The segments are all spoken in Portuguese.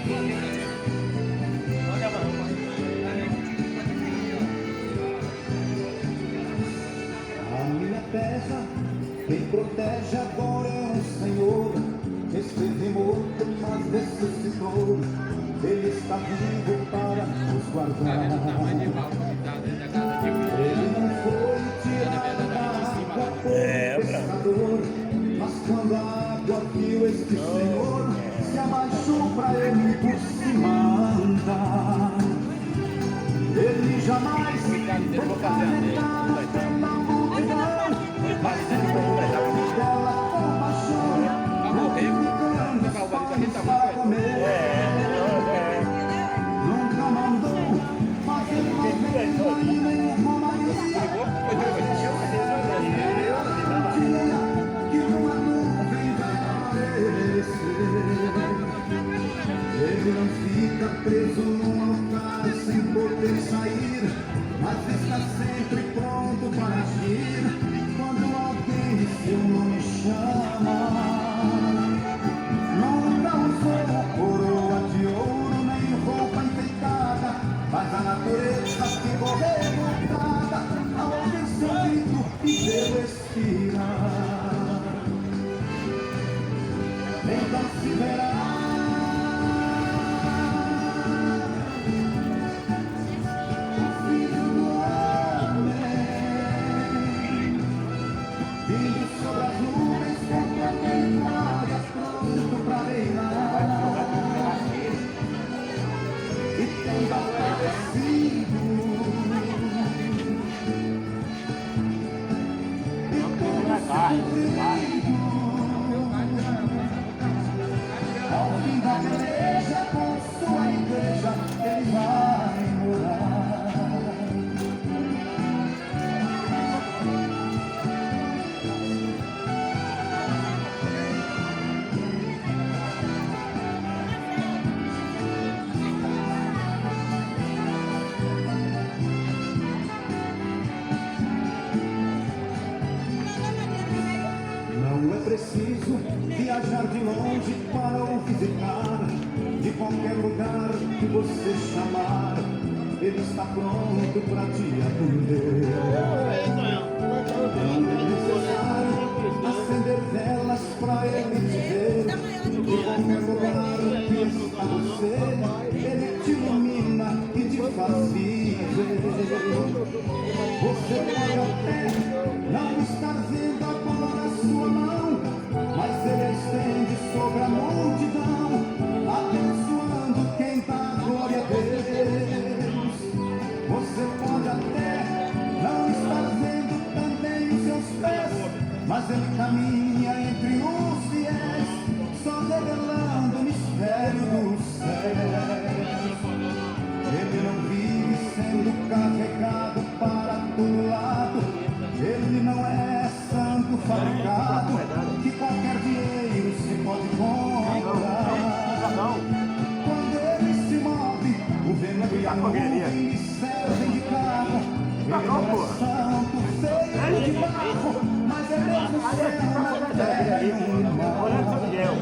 A minha terra, quem protege agora é o Senhor. Esteve morto, mas ressuscitou. Ele está vivo para nos guardar. Ele não foi tirado da água por pescador, mas quando a água viu este Senhor, se abaixou para ele por cima andar. Ele jamais foi carregado pela multidão, mas dela compaixão, multiplicando os pães para comer. Nunca mandou fazer uma venda e nem uma Maria, que uma nuvem vai aparecer. Ele não fica preso num altar sem poder sair, mas está sempre pronto para agir quando alguém de seu nome chama. Nunca usou coroa de ouro nem roupa enfeitada, mas a natureza ficou revoltada ao ouvir seu grito e seu respirar. Então se verá ao fim da igreja, com sua igreja, ele vai morar. Não é preciso viajar de longe para o visitar. De qualquer lugar que você chamar, ele está pronto para te atender. Não é necessário acender velas para ele te ver. De qualquer lugar que está você, ele te ilumina e te faz viver. Você pode até não estar vendo agora a sua mão, mas ele estende sobre a multidão, abençoando quem dá glória a Deus. Você pode até não estar vendo também os seus pés, mas ele caminha entre os fiéis, só revelando o mistério dos céus. Ele não vive sendo carregado para todo lado, ele não é santo fabricado, que qualquer dinheiro se pode comprar. Quando ele se move, o vento e a nuvem lhe servem de carro. Ele não é santo, feito de barro, mas é mesmo céu na terra e no mar. Então se verá.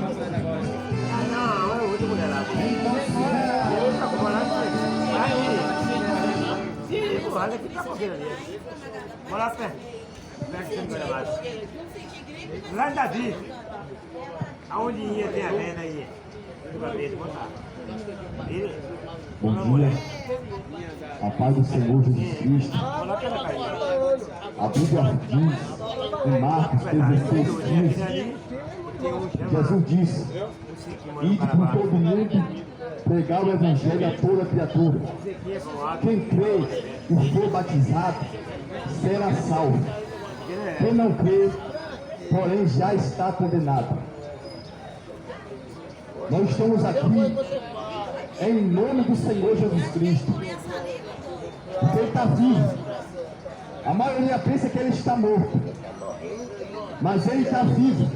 Olha que tá fazendo ali. Bora lá, pé. Lá em Davi, aonde ia ter a venda aí? Bom dia, a paz do Senhor Jesus Cristo. A Bíblia diz em Marcos 16:15, Jesus disse: ide por todo mundo, pregar o Evangelho a toda criatura. Quem crê e for batizado será salvo. Quem não crê, porém, já está condenado. Nós estamos aqui em nome do Senhor Jesus Cristo, porque Ele está vivo. A maioria pensa que Ele está morto, mas Ele está vivo.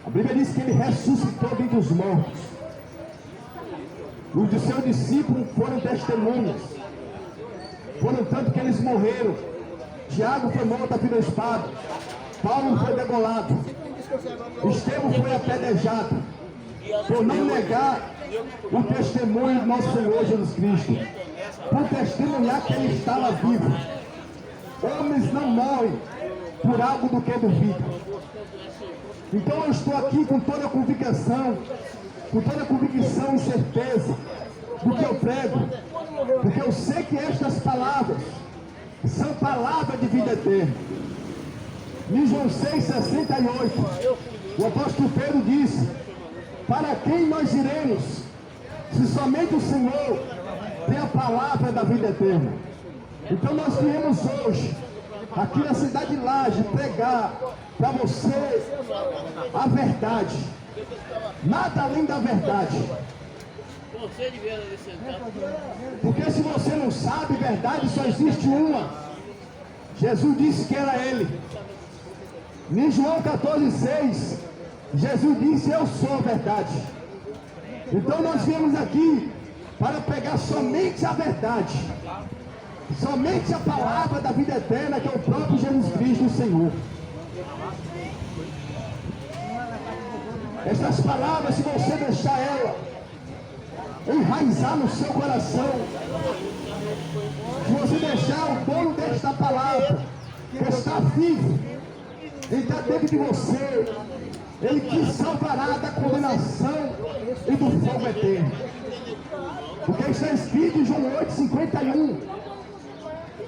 A Bíblia diz que Ele ressuscitou dentre os mortos. Os de seus discípulos foram testemunhas, foram tanto que eles morreram. Tiago foi morto a fio da espada, Paulo foi degolado, Estevão foi apedrejado, por não negar o testemunho do nosso Senhor Jesus Cristo, por testemunhar que Ele estava vivo. Homens não morrem por algo do que duvidam. Então eu estou aqui com toda a convicção e certeza do que eu prego, porque eu sei que estas palavras são palavras de vida eterna. Em João 6,68, o apóstolo Pedro disse: para quem nós iremos, se somente o Senhor tem a palavra da vida eterna? Então nós viemos hoje, aqui na cidade de Laje, pregar para você a verdade, nada além da verdade. Porque se você não sabe, verdade só existe uma. Jesus disse que era Ele. Em João 14,6, Jesus disse: eu sou a verdade. Então nós viemos aqui para pregar somente a verdade, somente a palavra da vida eterna, que é o próprio Jesus Cristo, o Senhor. Estas palavras, se você deixar ela enraizar no seu coração, se você deixar o dono desta palavra, que está vivo, Ele está dentro de você, Ele te salvará da condenação e do fogo eterno. Porque está escrito em João 8,51,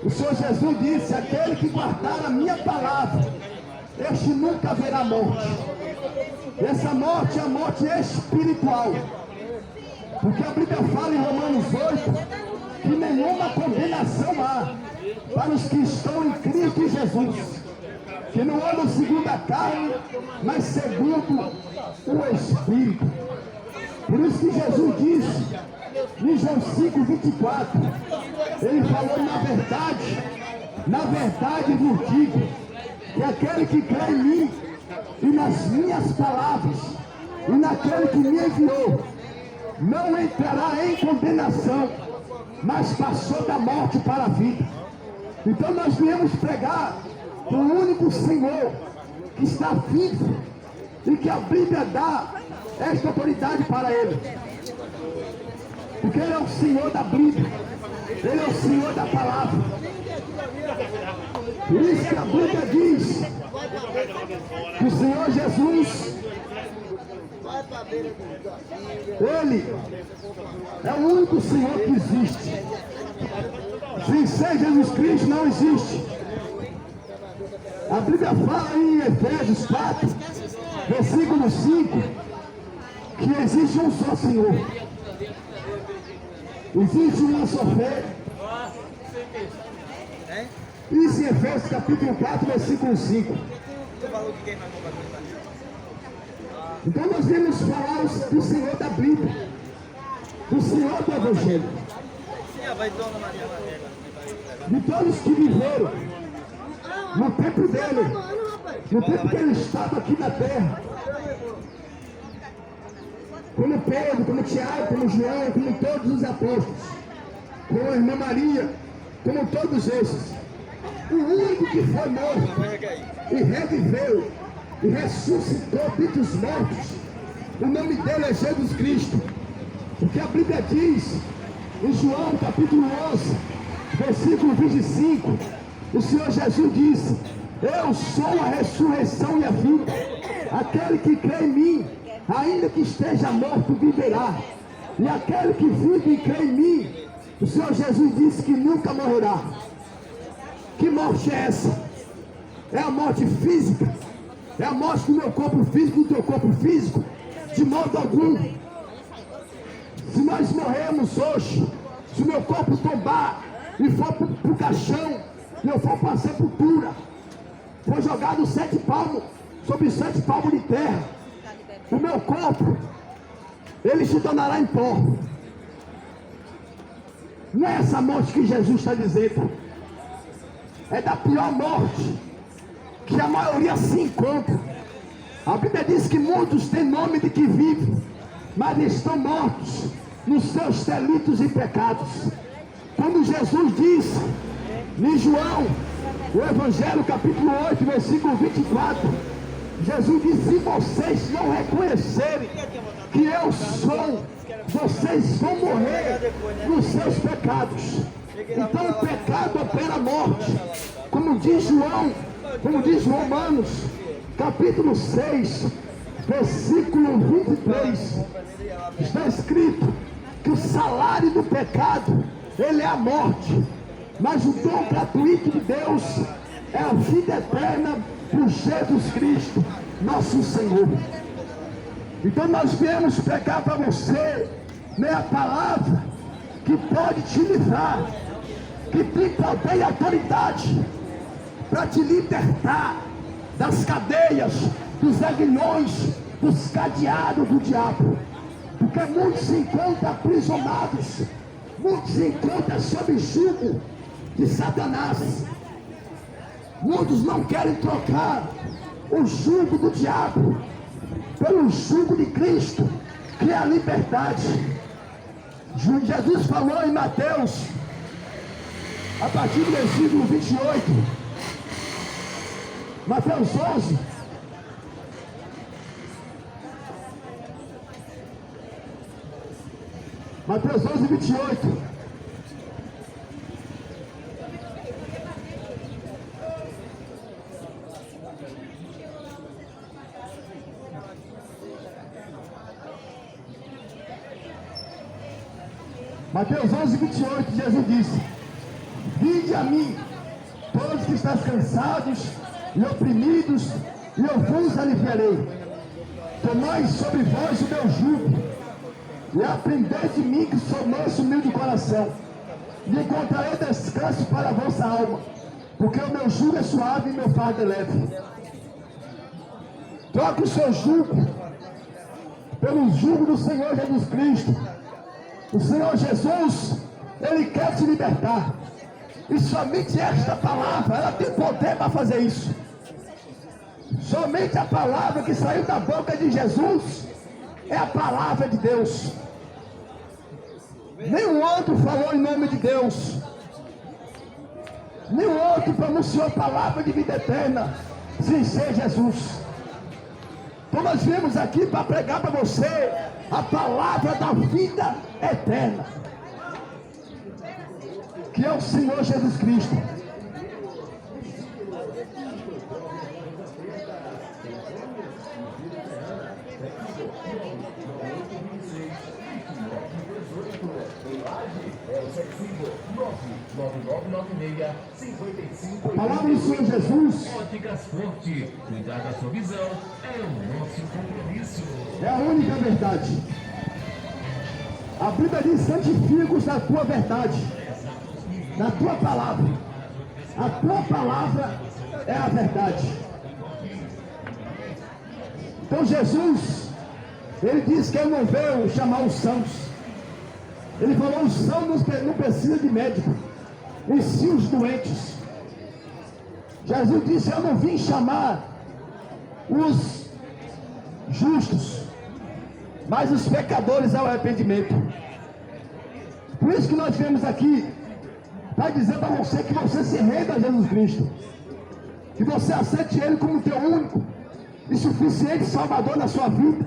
o Senhor Jesus disse: aquele que guardar a minha palavra, este nunca verá morte. Essa morte é a morte espiritual. Porque a Bíblia fala em Romanos 8 que nenhuma condenação há para os que estão em Cristo Jesus, que não andam segundo a carne, mas segundo o Espírito. Por isso que Jesus disse em João 5,24, Ele falou: na verdade vos digo, que aquele que crê em mim e nas minhas palavras, e naquele que me enviou, não entrará em condenação, mas passou da morte para a vida. Então nós viemos pregar o único Senhor que está vivo e que a Bíblia dá esta autoridade para Ele. Porque Ele é o Senhor da Bíblia, Ele é o Senhor da palavra. Por isso que a Bíblia diz que o Senhor Jesus, Ele é o único Senhor que existe. Sem Jesus Cristo não existe. A Bíblia fala em Efésios 4, versículo 5, que existe um só Senhor, existe uma só fé. Isso em Efésios capítulo 4, versículo 5. Então nós vamos falar do Senhor da Bíblia, do Senhor do Evangelho, de todos que viveram no tempo dele, no tempo que ele estava aqui na terra, como Pedro, como Tiago, como João, como todos os apóstolos, como a irmã Maria, como todos esses. O único que foi morto e reviveu e ressuscitou dentre os mortos, o nome dele é Jesus Cristo. Porque a Bíblia diz em João capítulo 11, versículo 25, o Senhor Jesus disse: eu sou a ressurreição e a vida. Aquele que crê em mim, ainda que esteja morto, viverá. E aquele que vive e crê em mim, o Senhor Jesus disse que nunca morrerá. Que morte é essa? É a morte física? É a morte do meu corpo físico, do teu corpo físico? De modo algum. Se nós morrermos hoje, se o meu corpo tombar e for para o caixão, e eu for para a sepultura, for jogado 7 palmos sobre 7 palmos de terra, o meu corpo, ele se tornará em pó. Não é essa morte que Jesus está dizendo. É da pior morte que a maioria se encontra. A Bíblia diz que muitos têm nome de que vivem, mas estão mortos nos seus delitos e pecados. Quando Jesus disse em João, o Evangelho capítulo 8, versículo 24, Jesus disse: se vocês não reconhecerem que eu sou, vocês vão morrer nos seus pecados. Então o pecado opera a morte. Como diz João, como diz Romanos, capítulo 6, versículo 23, está escrito que o salário do pecado, ele é a morte, mas o dom gratuito de Deus é a vida eterna por Jesus Cristo, nosso Senhor. Então nós viemos pregar para você, né, a palavra que pode te livrar, que tem poder e autoridade para te libertar das cadeias, dos aguilhões, dos cadeados do diabo. Porque muitos se encontram aprisionados, muitos se encontram sob jugo de Satanás. Muitos não querem trocar o jugo do diabo pelo jugo de Cristo, que é a liberdade. Jesus falou em Mateus, a partir do versículo 28, Mateus 11, Mateus 11, 28. Mateus 11, 28, Jesus disse: vinde a mim, todos que estáis cansados e oprimidos, e eu vos aliviarei. Tomai sobre vós o meu jugo, e aprendei de mim, que sou manso e humilde de coração, e encontrarei descanso para a vossa alma, porque o meu jugo é suave e meu fardo é leve. Troque o seu jugo pelo jugo do Senhor Jesus Cristo. O Senhor Jesus, Ele quer te libertar, e somente esta palavra, ela tem poder para fazer isso. Somente a palavra que saiu da boca de Jesus é a palavra de Deus. Nenhum outro falou em nome de Deus, nenhum outro pronunciou a palavra de vida eterna sem ser Jesus. Então nós viemos aqui para pregar para você a palavra da vida eterna, que é o Senhor Jesus Cristo. A palavra do Senhor Jesus, Óticas Forte, cuidar da sua visão é o nosso compromisso. é a única verdade. A Bíblia diz: santifica-os na tua verdade, na tua palavra. A tua palavra é a verdade. Então Jesus, Ele disse que Ele não veio chamar os sãos. Ele falou: os sãos não precisam de médico, e sim os doentes. Jesus disse: eu não vim chamar os justos, mas os pecadores ao arrependimento. Por isso que nós viemos aqui para dizer para você que você se renda a Jesus Cristo, que você aceite Ele como teu único e suficiente Salvador na sua vida,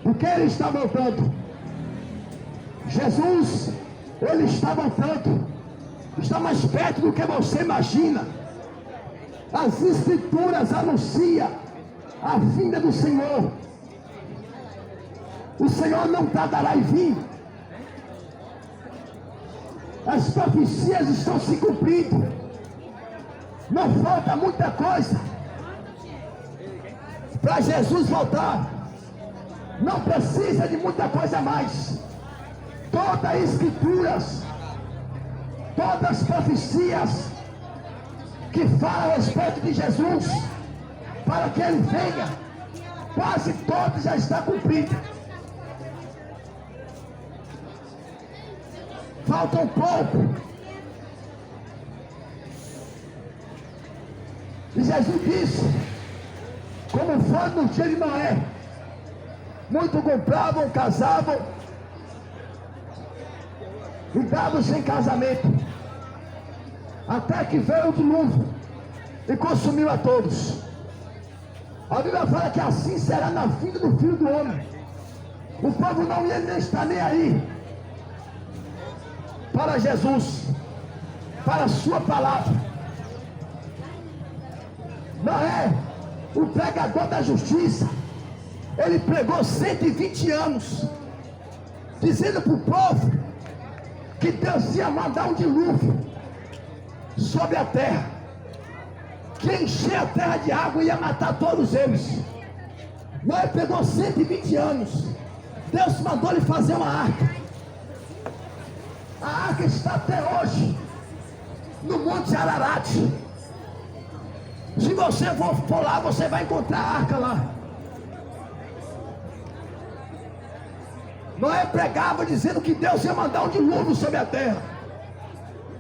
porque Ele está voltando. Jesus, Ele está voltando, está mais perto do que você imagina. As Escrituras anunciam a vinda do Senhor. O Senhor não tardará em vir. As profecias estão se cumprindo. Não falta muita coisa para Jesus voltar. Não precisa de muita coisa a mais. Todas as Escrituras, todas as profecias que falam a respeito de Jesus, para que Ele venha, quase todas já estão cumpridas. Falta um pouco. E Jesus disse, como foi no dia de Noé: muitos compravam, casavam e davam sem casamento, até que veio o dilúvio e consumiu a todos. A Bíblia fala que assim será na vinda do Filho do Homem. O povo não ia nem estar nem aí para Jesus, para a sua palavra. Noé, o pregador da justiça, ele pregou 120 anos, dizendo para o povo que Deus ia mandar um dilúvio sobre a terra, que encher a terra de água e ia matar todos eles. Noé pegou 120 anos. Deus mandou ele fazer uma arca. A arca está até hoje no Monte Ararat. Se você for lá, você vai encontrar a arca lá. Noé pregava dizendo que Deus ia mandar um dilúvio sobre a terra.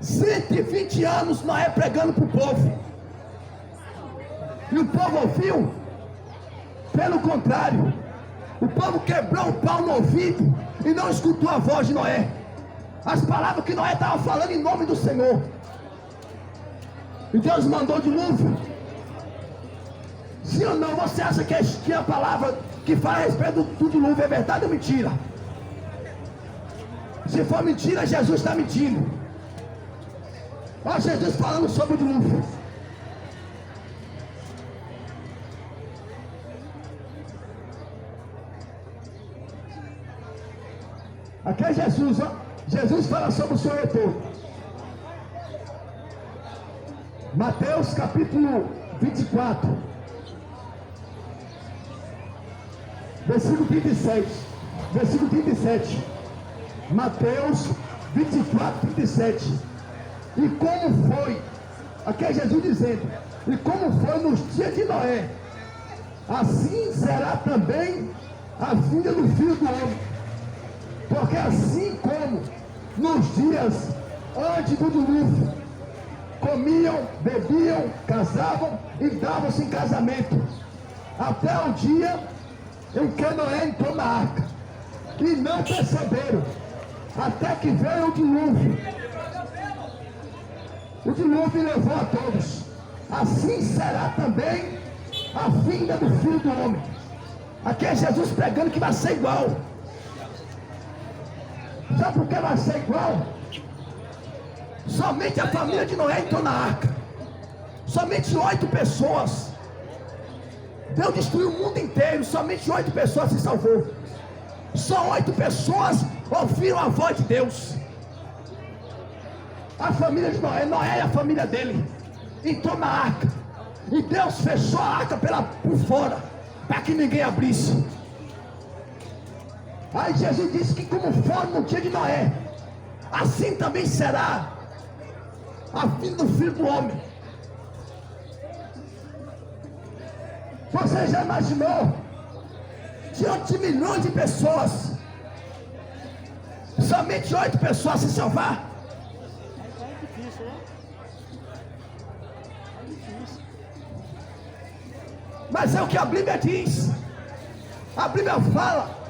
120 anos Noé pregando para o povo. E o povo ouviu? Pelo contrário, o povo quebrou o pau no ouvido e não escutou a voz de Noé. As palavras que Noé estava falando em nome do Senhor. E Deus mandou dilúvio. Sim ou não? Você acha que a palavra que fala a respeito do dilúvio é verdade ou mentira? Se for mentira, Jesus está mentindo. Olha Jesus falando sobre o dilúvio. Aqui é Jesus, ó. Jesus fala sobre o seu retorno. Mateus capítulo 24, versículo 36. Versículo 37. Mateus 24, 37. E como foi, aqui é Jesus dizendo, e como foi nos dias de Noé, assim será também a vinda do Filho do Homem. Porque assim como nos dias antes do dilúvio, comiam, bebiam, casavam e davam-se em casamento, até o dia em que Noé entrou na arca, e não perceberam, até que veio o dilúvio. O dilúvio levou a todos. Assim será também a vinda do Filho do Homem. Aqui é Jesus pregando que vai ser igual. Sabe por que vai ser igual? Somente a família de Noé entrou na arca. Somente 8 pessoas. Deus destruiu o mundo inteiro. Somente 8 pessoas se salvou. Só 8 pessoas ouviram a voz de Deus. A família de Noé, Noé e a família dele entrou na arca. E Deus fechou a arca por fora, para que ninguém abrisse. Aí Jesus disse que como foi no dia de Noé, assim também será a vinda do Filho do Homem. Você já imaginou, diante de milhões de pessoas, somente 8 pessoas se salvar? É difícil, né? É difícil. Mas é o que a Bíblia diz. A Bíblia fala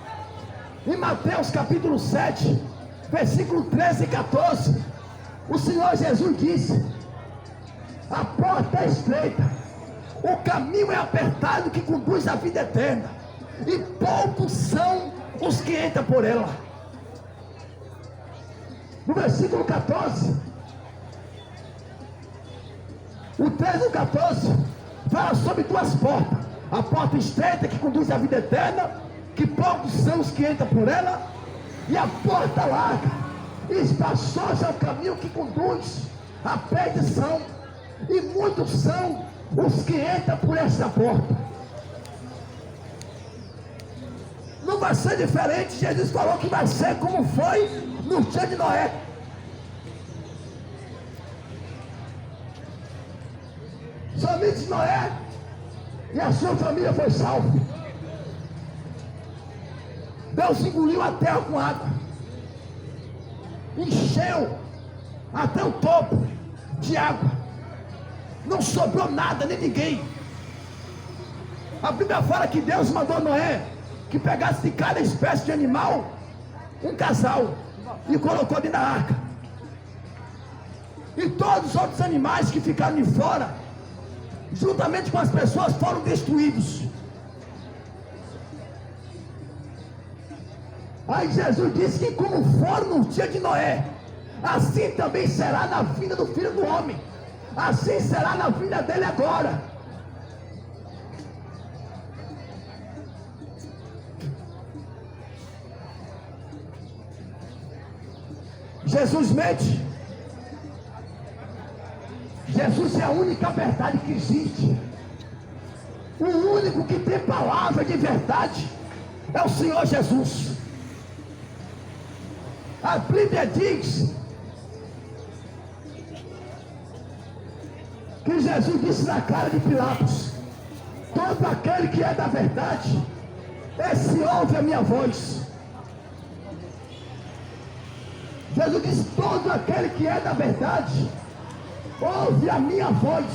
em Mateus capítulo 7, versículo 13 e 14, o Senhor Jesus disse: a porta é estreita, o caminho é apertado que conduz à vida eterna, e poucos são os que entram por ela. No versículo 14, o 13 e o 14 fala sobre 2 portas: a porta estreita que conduz à vida eterna, que poucos são os que entram por ela, e a porta larga e espaçosa é o caminho que conduz à perdição, e muitos são os que entram por essa porta. Não vai ser diferente. Jesus falou que vai ser como foi no dia de Noé. Somente Noé e a sua família foi salvo. Deus engoliu a terra com água, encheu até o topo de água, não sobrou nada nem ninguém. A Bíblia fala que Deus mandou Noé que pegasse de cada espécie de animal um casal e colocou dentro da arca, e todos os outros animais que ficaram de fora, juntamente com as pessoas, foram destruídos. Aí Jesus disse que como for no dia de Noé, assim também será na vinda do Filho do Homem. Assim será na vinda dele agora. Jesus mente. Jesus é a única verdade que existe. O único que tem palavra de verdade é o Senhor Jesus. A Bíblia diz que Jesus disse na cara de Pilatos: todo aquele que é da verdade, esse ouve a minha voz. Jesus disse: todo aquele que é da verdade, ouve a minha voz.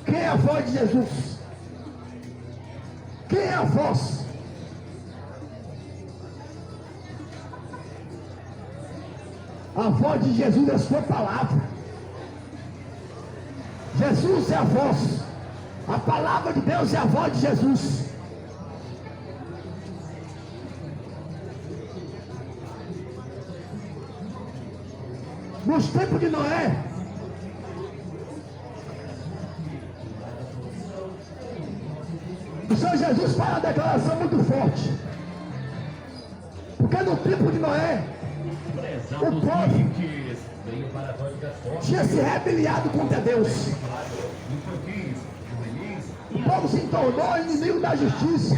Quem é a voz de Jesus? Quem é a voz? A voz de Jesus é a sua palavra. Jesus é a voz. A palavra de Deus é a voz de Jesus. Nos tempos de Noé, o Senhor Jesus faz uma declaração muito forte. Porque no tempo de Noé, o povo tinha se rebeliado contra Deus. O povo se tornou inimigo da justiça.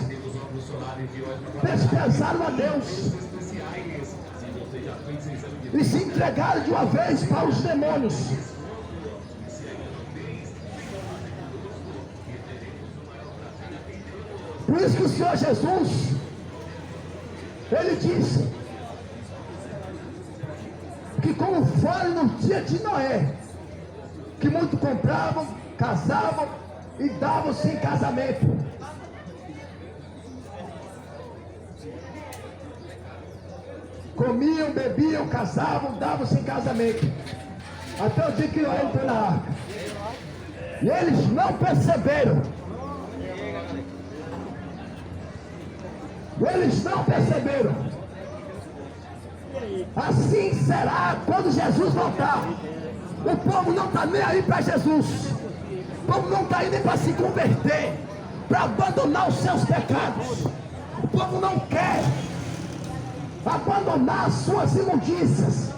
Desprezaram a Deus e se entregaram de uma vez para os demônios. Por isso que o Senhor Jesus, ele disse que como foi no dia de Noé, que muitos compravam, casavam e davam-se em casamento. Comiam, bebiam, casavam, davam-se em casamento. Até o dia que Noé entrou na arca. E eles não perceberam. Eles não perceberam. Assim será quando Jesus voltar. O povo não está nem aí para Jesus. O povo não está aí nem para se converter, para abandonar os seus pecados. O povo não quer abandonar as suas imundícias,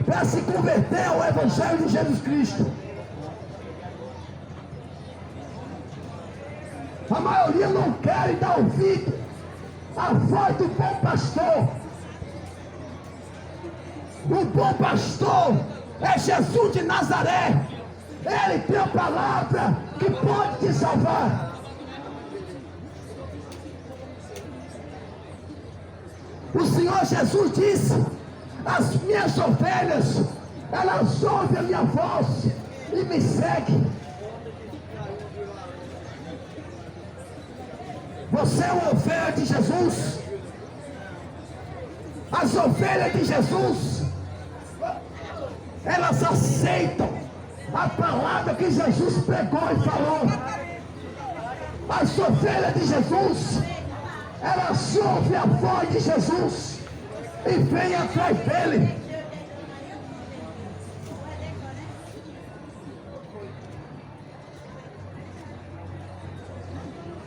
para se converter ao Evangelho de Jesus Cristo. A maioria não quer dar ouvido à voz do bom pastor. O bom pastor é Jesus de Nazaré. Ele tem a palavra que pode te salvar. O Senhor Jesus disse: as minhas ovelhas, elas ouvem a minha voz e me seguem. Você é uma ovelha de Jesus. As ovelhas de Jesus, elas aceitam a palavra que Jesus pregou e falou. As ovelhas de Jesus, elas ouvem a voz de Jesus e vêm atrás dele.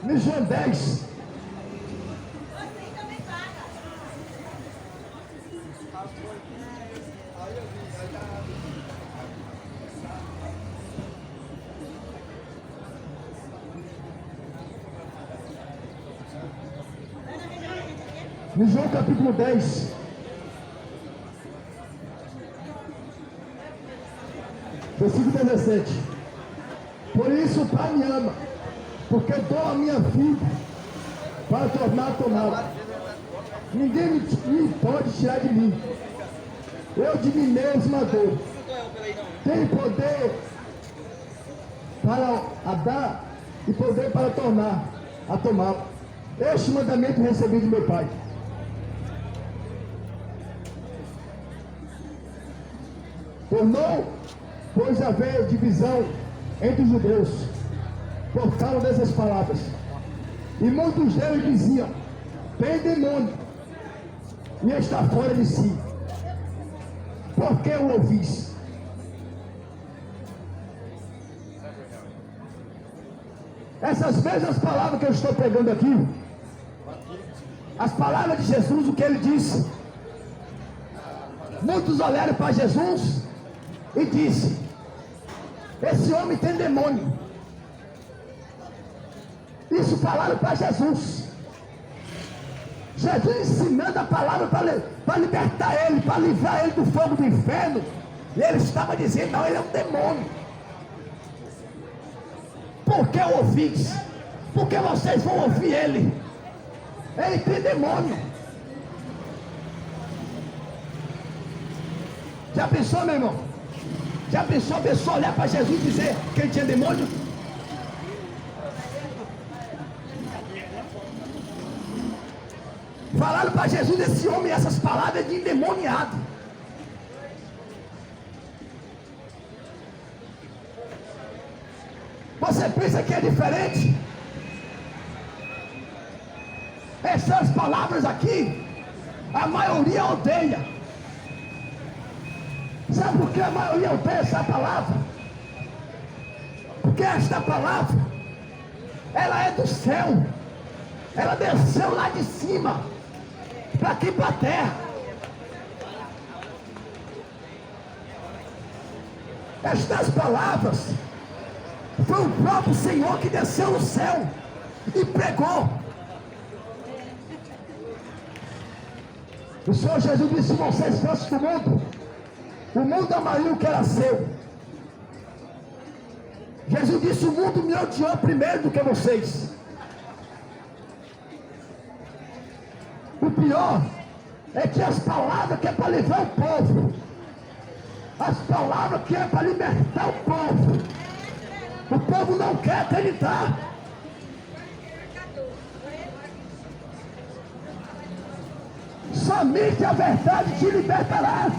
Em João 10, no João capítulo 10, versículo 17. Por isso o Pai me ama, porque dou a minha vida para tornar tomada. Ninguém me pode tirar de mim. Eu de mim mesma dou. Tenho poder para a dar e poder para tornar a tomar. Este mandamento recebi de meu Pai. Tornou, pois, haver divisão entre os judeus por causa dessas palavras. E muitos deles diziam: tem demônio e está fora de si. Por que o ouvis? Essas mesmas palavras que eu estou pregando aqui, as palavras de Jesus, o que ele disse, muitos olharam para Jesus e disse: esse homem tem demônio. Isso falaram para Jesus. Jesus ensinando a palavra para libertar ele, para livrar ele do fogo do inferno. E ele estava dizendo: não, ele é um demônio. Por que ouvis? Porque vocês vão ouvir ele. Ele tem demônio. Já pensou, meu irmão? Já pensou a pessoa olhar para Jesus e dizer que ele tinha demônio? Falaram para Jesus esse homem essas palavras de endemoniado. Você pensa que é diferente? Essas palavras aqui, a maioria odeia. Sabe por que a maioria odeia essa palavra? Porque esta palavra, ela é do céu. Ela desceu lá de cima para aqui, para a terra. Estas palavras foi o próprio Senhor que desceu no céu e pregou. O Senhor Jesus disse: se vocês fossem do mundo, o mundo amaria o que era seu. Jesus disse: o mundo me odiou primeiro do que vocês. O pior é que as palavras que é para livrar o povo, as palavras que é para libertar o povo não quer acreditar. Somente a verdade te libertará.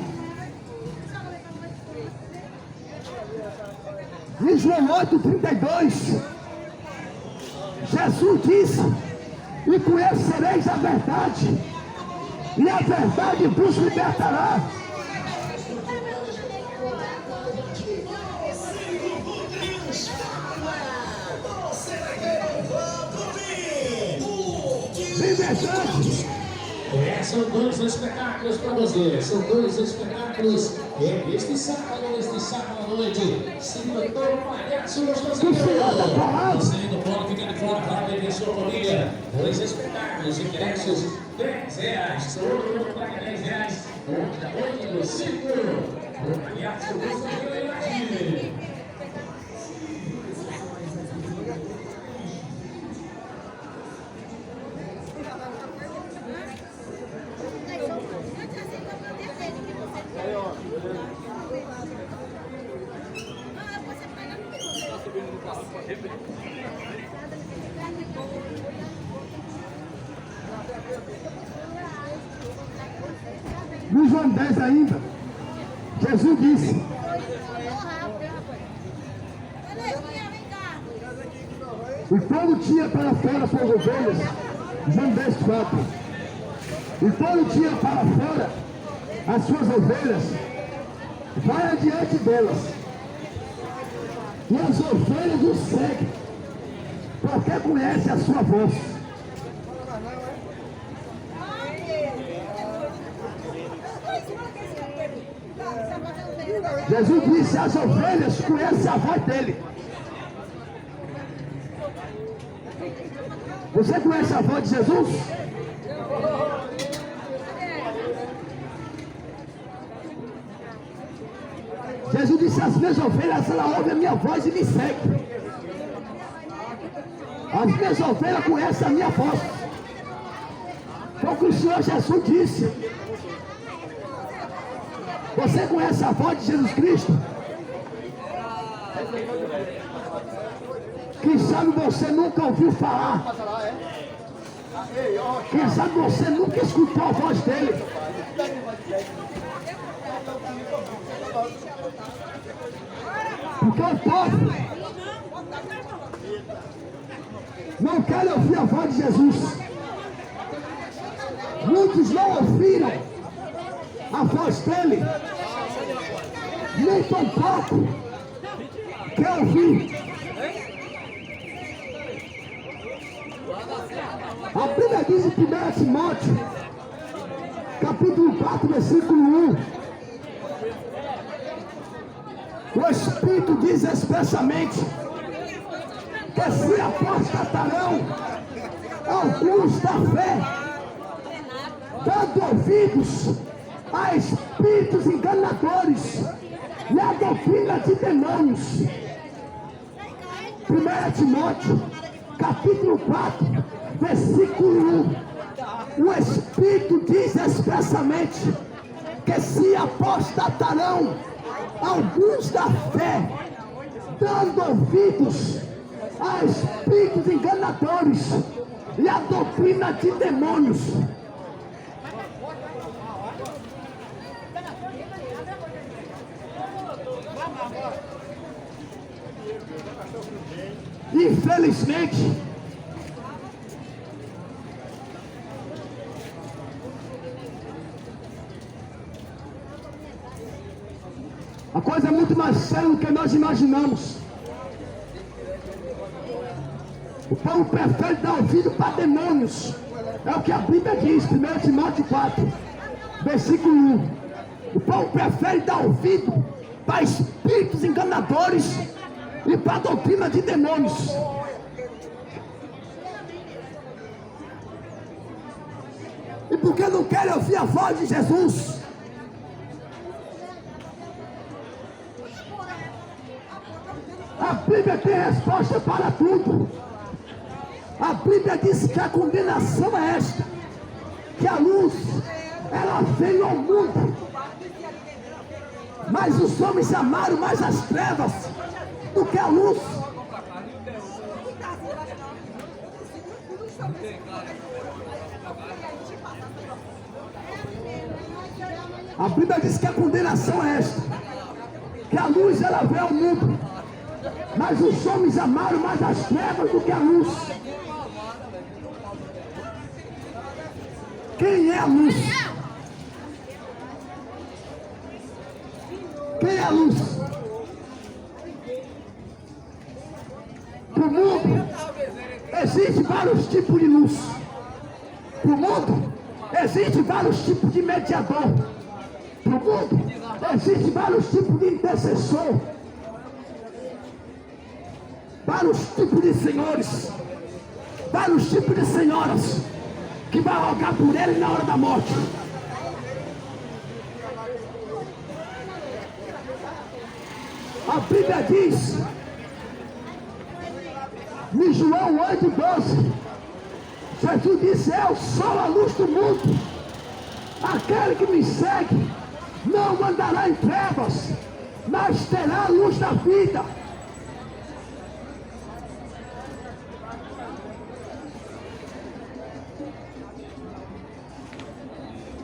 Em João 8,32, Jesus disse: e conhecereis a verdade, e a verdade vos libertará. Liberdade. São dois espetáculos para você. São dois espetáculos. Este sábado à noite. Sendo todo palhaço nos dois. Você não pode ficar de fora para beber sua família. Dois espetáculos, ingressos R$10. Todo mundo paga R$10. Hoje à noite no circo. O palhaço Gustavo. No João 10 ainda, Jesus disse: e quando tinha para fora suas ovelhas, João 10,4, e quando tinha para fora as suas ovelhas, vai adiante delas, e as ovelhas o seguem, porque conhece a sua voz. Jesus disse: as ovelhas conhecem a voz dele. Você conhece a voz de Jesus? Jesus disse: as minhas ovelhas, ela ouve a minha voz e me segue. As minhas ovelhas conhecem a minha voz. Foi o que o Senhor Jesus disse. Você conhece a voz de Jesus Cristo? Quem sabe você nunca ouviu falar. Quem sabe você nunca escutou a voz dele. Porque o povo não querem ouvir a voz de Jesus. Muitos não ouviram a voz dele, nem tampouco quer ouvir. A Bíblia diz em 1 Timóteo, capítulo 4, versículo 1, o Espírito diz expressamente que se apostatarão alguns da fé, dando ouvidos a espíritos enganadores e a doutrina de demônios. 1 Timóteo, capítulo 4, versículo 1. O Espírito diz expressamente que se apostatarão alguns da fé, dando ouvidos a espíritos enganadores e a doutrina de demônios. Infelizmente, a coisa é muito mais séria do que nós imaginamos. O povo prefere dar ouvido para demônios. É o que a Bíblia diz, 1 Timóteo 4, versículo 1. O povo prefere dar ouvido para espíritos enganadores e para a doutrina de demônios. E porque não querem ouvir a voz de Jesus, a Bíblia tem resposta para tudo. A Bíblia diz que a condenação é esta, que a luz, ela veio ao mundo, mas os homens amaram mais as trevas do que a luz. A Bíblia diz que a condenação é esta, que a luz ela veio ao mundo, mas os homens amaram mais as trevas do que a luz. Quem é a luz? Quem é a luz? Para o mundo existem vários tipos de luz. Para o mundo existem vários tipos de mediador. Para o mundo existem vários tipos de intercessor. Vários tipos de senhores, vários tipos de senhoras que vai rogar por ele na hora da morte. A Bíblia diz em João 8,12, Jesus disse: eu sou a luz do mundo, aquele que me segue não andará em trevas, mas terá a luz da vida.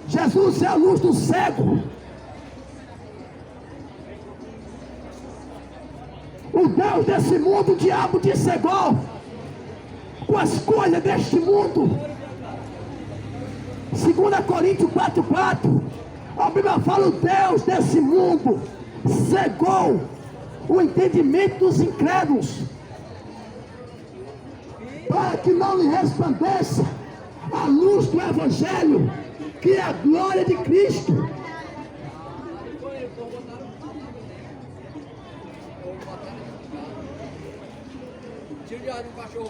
Jesus é a luz do cego. O Deus desse mundo, o diabo te cegou com as coisas deste mundo. 2 Coríntios 4,4, a Bíblia fala: o Deus desse mundo cegou o entendimento dos incrédulos, para que não lhe resplandeça a luz do Evangelho, que é a glória de Cristo.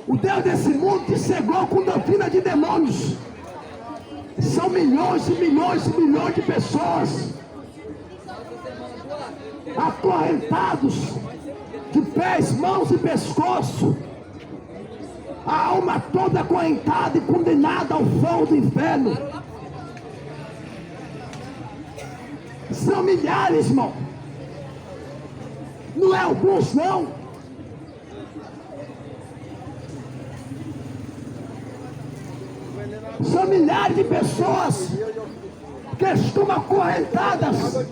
O Deus desse mundo te cegou com doutrina de demônios. São milhões e milhões e milhões de pessoas acorrentados de pés, mãos e pescoço, a alma toda acorrentada e condenada ao fogo do inferno. São milhares, irmão. Não é alguns, não. São milhares de pessoas que estão acorrentadas.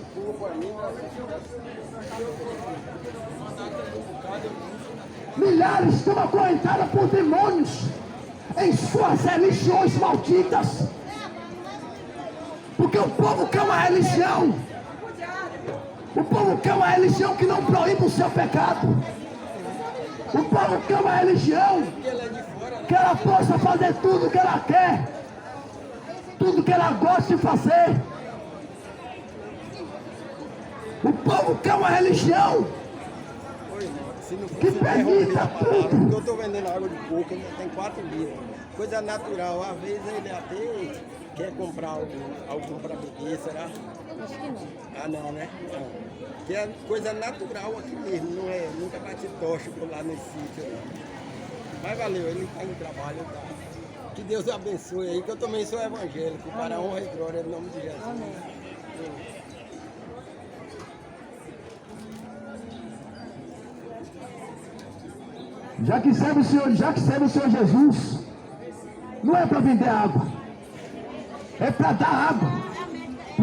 Milhares estão acorrentados por demônios em suas religiões malditas. Porque o povo quer uma religião. O povo quer uma religião que não proíbe o seu pecado. O povo quer uma religião que ela possa fazer tudo o que ela quer, tudo que ela gosta de fazer. O povo quer uma religião que permita tudo. Eu estou vendendo água de coco, tem 4 litros. Coisa natural. Às vezes ele até quer comprar algum para beber, será? Acho que não. Ah, não, né? Não. Que é coisa natural aqui mesmo, não é? Nunca bati tocha por lá nesse sítio. Mas valeu, ele está em trabalho, tá? Que Deus abençoe aí, que eu também sou evangélico. Para a honra e glória, em nome de Jesus. Amém. Já que serve o Senhor Jesus, não é para vender água, é para dar água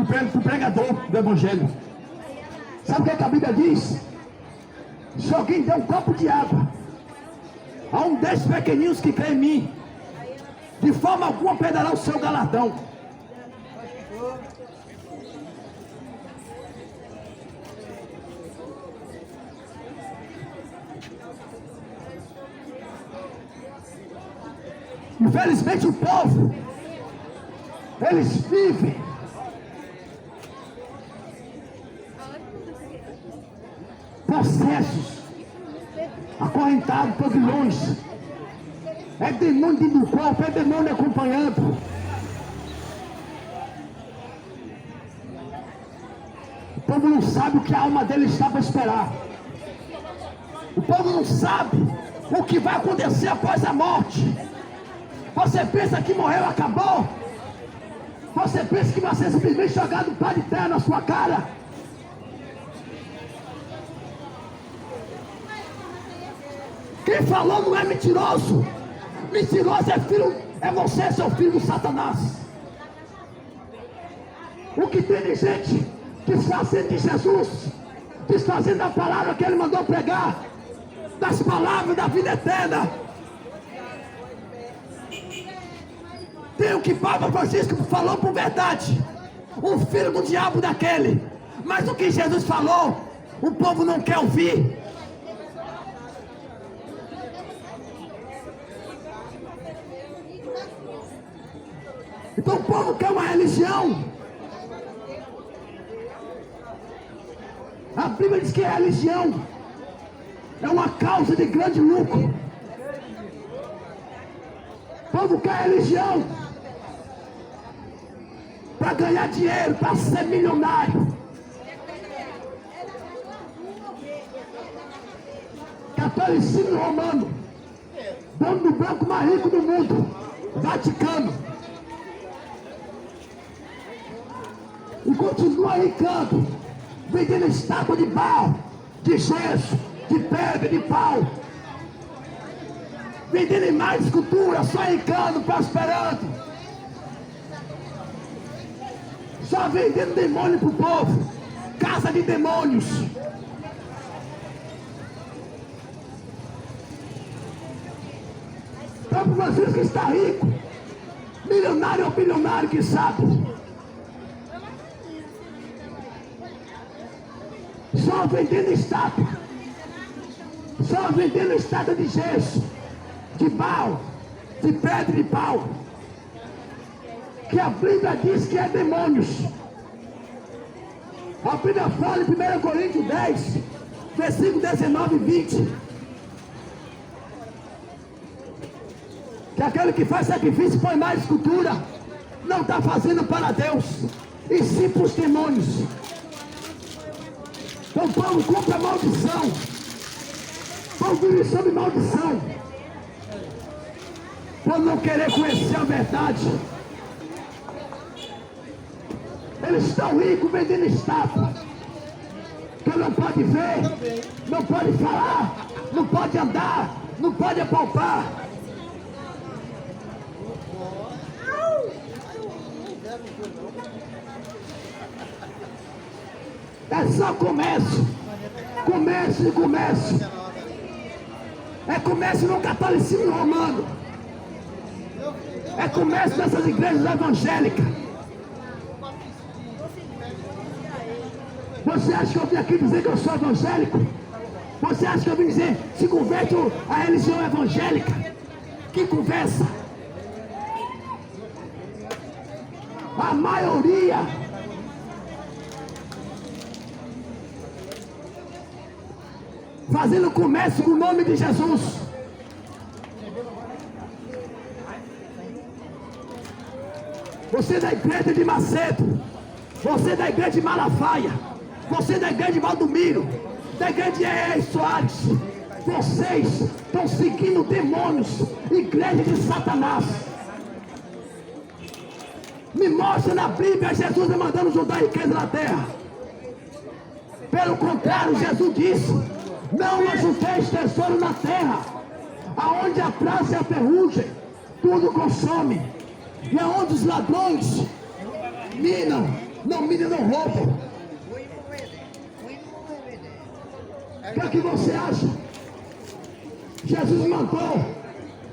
para o pregador do Evangelho. Sabe o que a Bíblia diz? Se alguém der um copo de água a um desses pequeninos que crê em mim, de forma alguma perderá o seu galardão. Infelizmente o povo, eles vivem processos, acorrentados por vilões. É demônio dentro do corpo, é demônio acompanhando. O povo não sabe o que a alma dele está para esperar. O povo não sabe o que vai acontecer após a morte. Você pensa que morreu, acabou? Você pensa que vai ser simplesmente jogado um pá de terra na sua cara? Quem falou não é mentiroso. Mentiroso é você, seu filho do Satanás. O que tem de gente desfazendo de Jesus, desfazendo da palavra que ele mandou pregar, das palavras da vida eterna. Tem o que Papa Francisco falou por verdade, um filho do diabo daquele. Mas o que Jesus falou, o povo não quer ouvir. Então o povo quer uma religião. A Bíblia diz que a religião é uma causa de grande lucro. O povo quer religião para ganhar dinheiro, para ser milionário. Catolicismo romano, dono do banco mais rico do mundo, Vaticano. E continua ricando, vendendo estátua de barro, de gesso, de pedra, de pau. Vendendo imagem de escultura, só ricando, prosperando. Só vendendo demônio pro povo. Casa de demônios. Papa Francisco está rico. Milionário ou bilionário, que sabe. Só vendendo estátua. Só vendendo estátua de gesso, de pau, de pedra e de pau. Que a Bíblia diz que é demônios. A Bíblia fala em 1 Coríntios 10, versículo 19 e 20. Que aquele que faz sacrifício e põe mais escultura, não está fazendo para Deus, e sim para os demônios. Então o povo compra maldição. O povo vive sob maldição. Por não querer conhecer a verdade. Eles estão ricos vendendo estátua. Que não pode ver, não pode falar, não pode andar, não pode apalpar. É só comércio, comércio e comércio. É comércio no catolicismo romano. É comércio nessas igrejas evangélicas. Você acha que eu vim aqui dizer que eu sou evangélico? Você acha que eu vim dizer se converte à religião evangélica? Que conversa! A maioria fazendo comércio com o nome de Jesus. Você da igreja de Macedo, você da igreja de Malafaia, você da igreja de Valdomiro, da igreja de E.E. Soares, vocês estão seguindo demônios, igreja de Satanás. Me mostra na Bíblia Jesus mandando juntar riqueza na terra. Pelo contrário, Jesus disse: não ajunteis tesouro na terra, aonde a praça e a ferrugem tudo consome, e aonde os ladrões minam, não roubam. O que você acha? Jesus mandou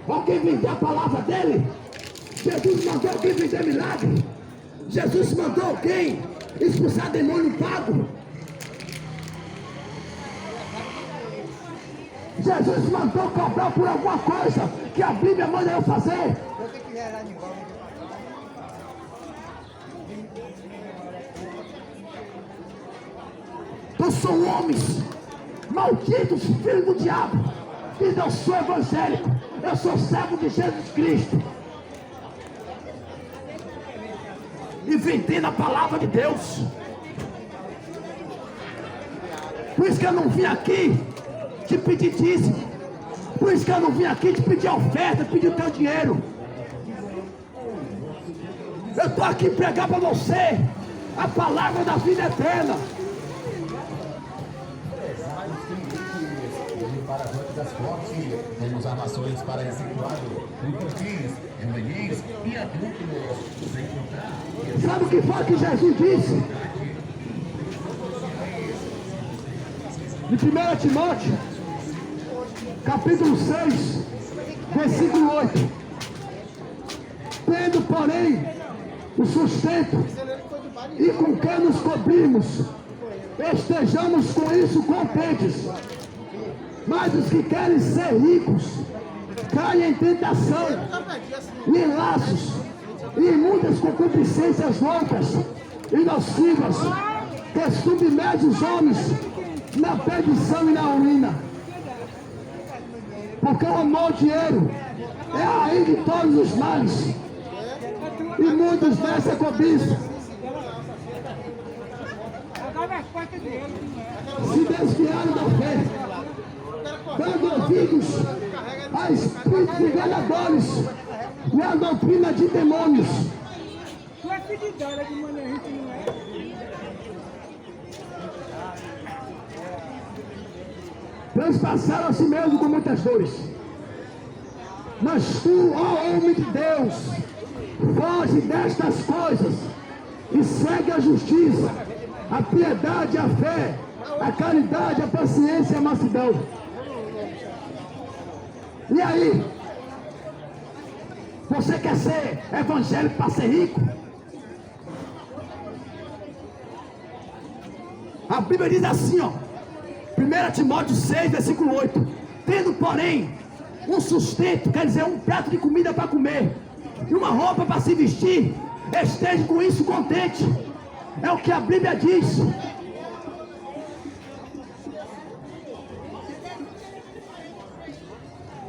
alguém vender a palavra dele? Jesus mandou alguém vender milagre? Jesus mandou alguém expulsar demônio pago? Jesus mandou cobrar por alguma coisa que a Bíblia manda eu fazer? Então são homens malditos, filhos do diabo. Diz: eu sou evangélico, eu sou servo de Jesus Cristo. E vendendo a palavra de Deus. Por isso que eu não vim aqui te pedir dízimo. Por isso que eu não vim aqui te pedir oferta, pedir o teu dinheiro. Eu estou aqui pregar para você a palavra da vida eterna. Para das fortes, temos armações para reciclado, porquinhos, juvenis e adultos, sem contar. Sabe o que foi que Jesus disse? De 1 Timóteo, capítulo 6, versículo 8. Tendo, porém, o sustento e com que nos cobrimos, estejamos com isso contentes. Mas os que querem ser ricos caem em tentação, em laços, e em muitas concupiscências loucas e nocivas, que submergem os homens na perdição e na ruína. Porque o amor ao dinheiro é a raiz de todos os males, e muitos dessa cobiça se desviaram da fé, dando ouvidos a espíritos enganadores e a doutrina de demônios. Tu é filho dela de maneira rica, não é? Transpassaram a si mesmo com muitas dores. Mas tu, ó homem de Deus, foge destas coisas e segue a justiça, a piedade, a fé, a caridade, a paciência e a mansidão. E aí? Você quer ser evangélico para ser rico? A Bíblia diz assim, ó, 1 Timóteo 6, versículo 8. Tendo, porém, um sustento, quer dizer, um prato de comida para comer e uma roupa para se vestir, esteja com isso contente. É o que a Bíblia diz.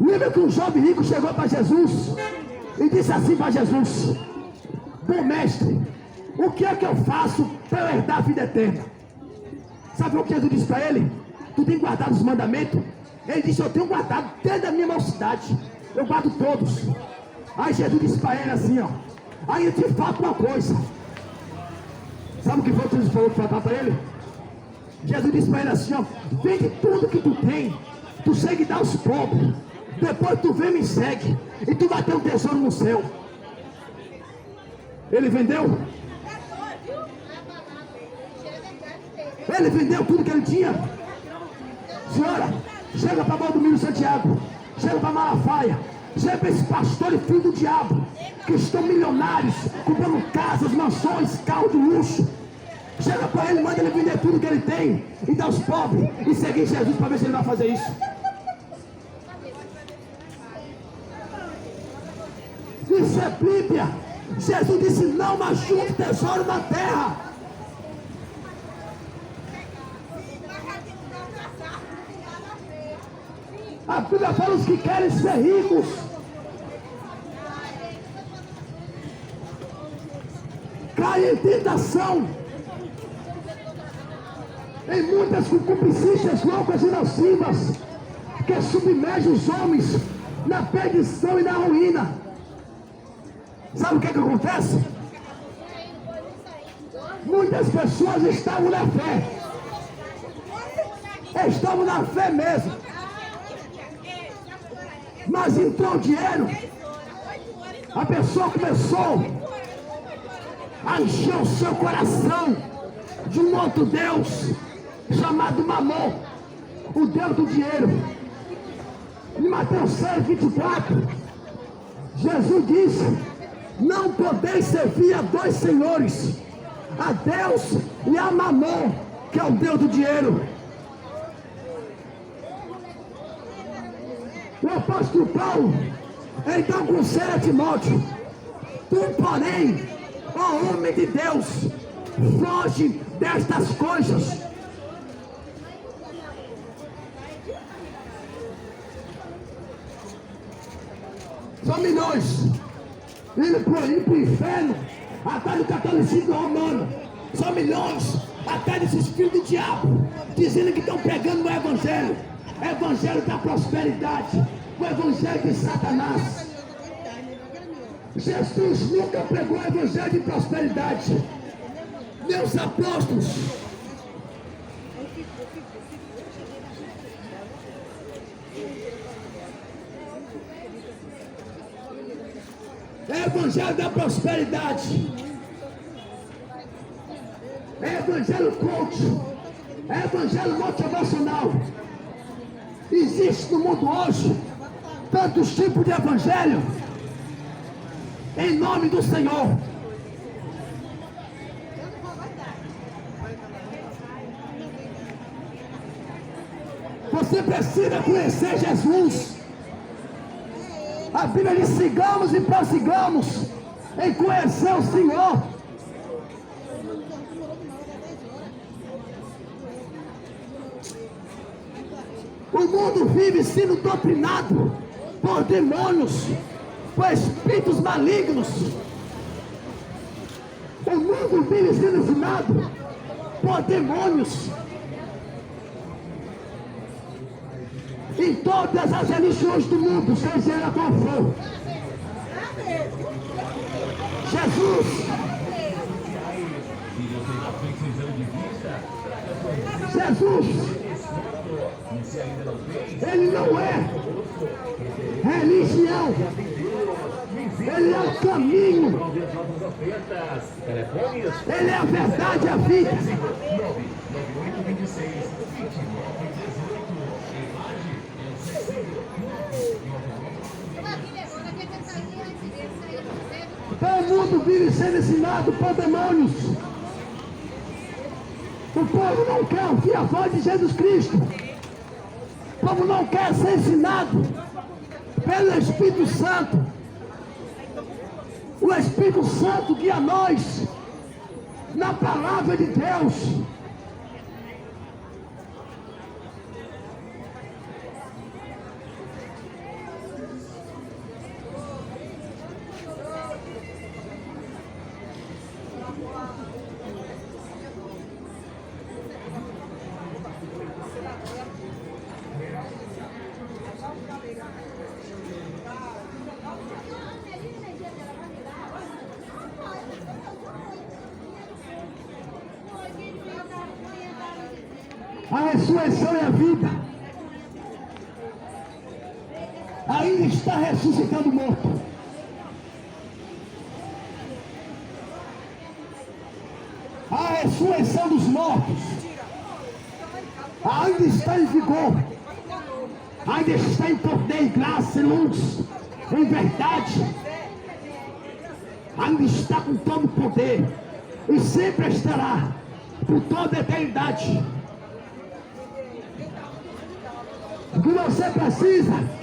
Lembra que um jovem rico chegou para Jesus e disse assim para Jesus: bom mestre, o que é que eu faço para eu herdar a vida eterna? Sabe o que Jesus disse para ele? Tu tem guardado os mandamentos? Ele disse: eu tenho guardado desde a minha mocidade, eu guardo todos. Aí Jesus disse para ele assim, ó: aí eu te falo uma coisa. Sabe o que foi que Jesus falou para para ele? Jesus disse para ele assim, ó: vende tudo que tu tem, tu segue e dá aos pobres, depois tu vem e me segue, e tu vai ter um tesouro no céu. Ele vendeu? Ele vendeu tudo que ele tinha. Senhora, chega para Valdomiro Santiago, chega para Malafaia, chega para esse pastor e filho do diabo, que estão milionários, comprando casas, mansões, carro de luxo. Chega para ele, manda ele vender tudo que ele tem e dar aos pobres e seguir Jesus para ver se ele vai fazer isso. Isso é Bíblia. Jesus disse: não ajunte tesouro na terra. A Bíblia fala: os que querem ser ricos caem em tentação, em muitas concupiscências loucas e nocivas, que submergem os homens na perdição e na ruína. Sabe o que acontece? Muitas pessoas estavam na fé, estavam na fé mesmo, mas entrou o dinheiro, a pessoa começou a encher o seu coração de um outro Deus chamado Mamon, o Deus do dinheiro. Em Mateus 6:24, Jesus disse: não podeis servir a dois senhores, a Deus e a Mamon, que é o Deus do dinheiro. O apóstolo Paulo então aconselha a Timóteo: tu, porém, ó homem de Deus, foge destas coisas. São milhões indo para o inferno atrás do catolicismo romano. São milhões atrás desses filhos do diabo, dizendo que estão pregando o evangelho da prosperidade, o evangelho de Satanás. Jesus nunca pregou o evangelho de prosperidade. Meus apóstolos, é evangelho da prosperidade, é evangelho coach, é evangelho motivacional. Existe no mundo hoje tantos tipos de evangelho em nome do Senhor. Você precisa conhecer Jesus. A Bíblia diz: sigamos e prossigamos em conhecer o Senhor. O mundo vive sendo doutrinado por demônios, por espíritos malignos. O mundo vive sendo ensinado por demônios. Em todas as religiões do mundo, seja ela qual for, Jesus, ele não é religião, ele é o caminho, ele é a verdade e a vida. Todo mundo vive sendo ensinado por demônios. O povo não quer ouvir a voz de Jesus Cristo. O povo não quer ser ensinado pelo Espírito Santo. O Espírito Santo guia nós na palavra de Deus. A ressurreição é a vida. Ainda está ressuscitando o morto. A ressurreição dos mortos ainda está em vigor. ainda está em poder, em graça, em luz, em verdade. Ainda está com todo o poder e sempre estará por toda a eternidade. O que você precisa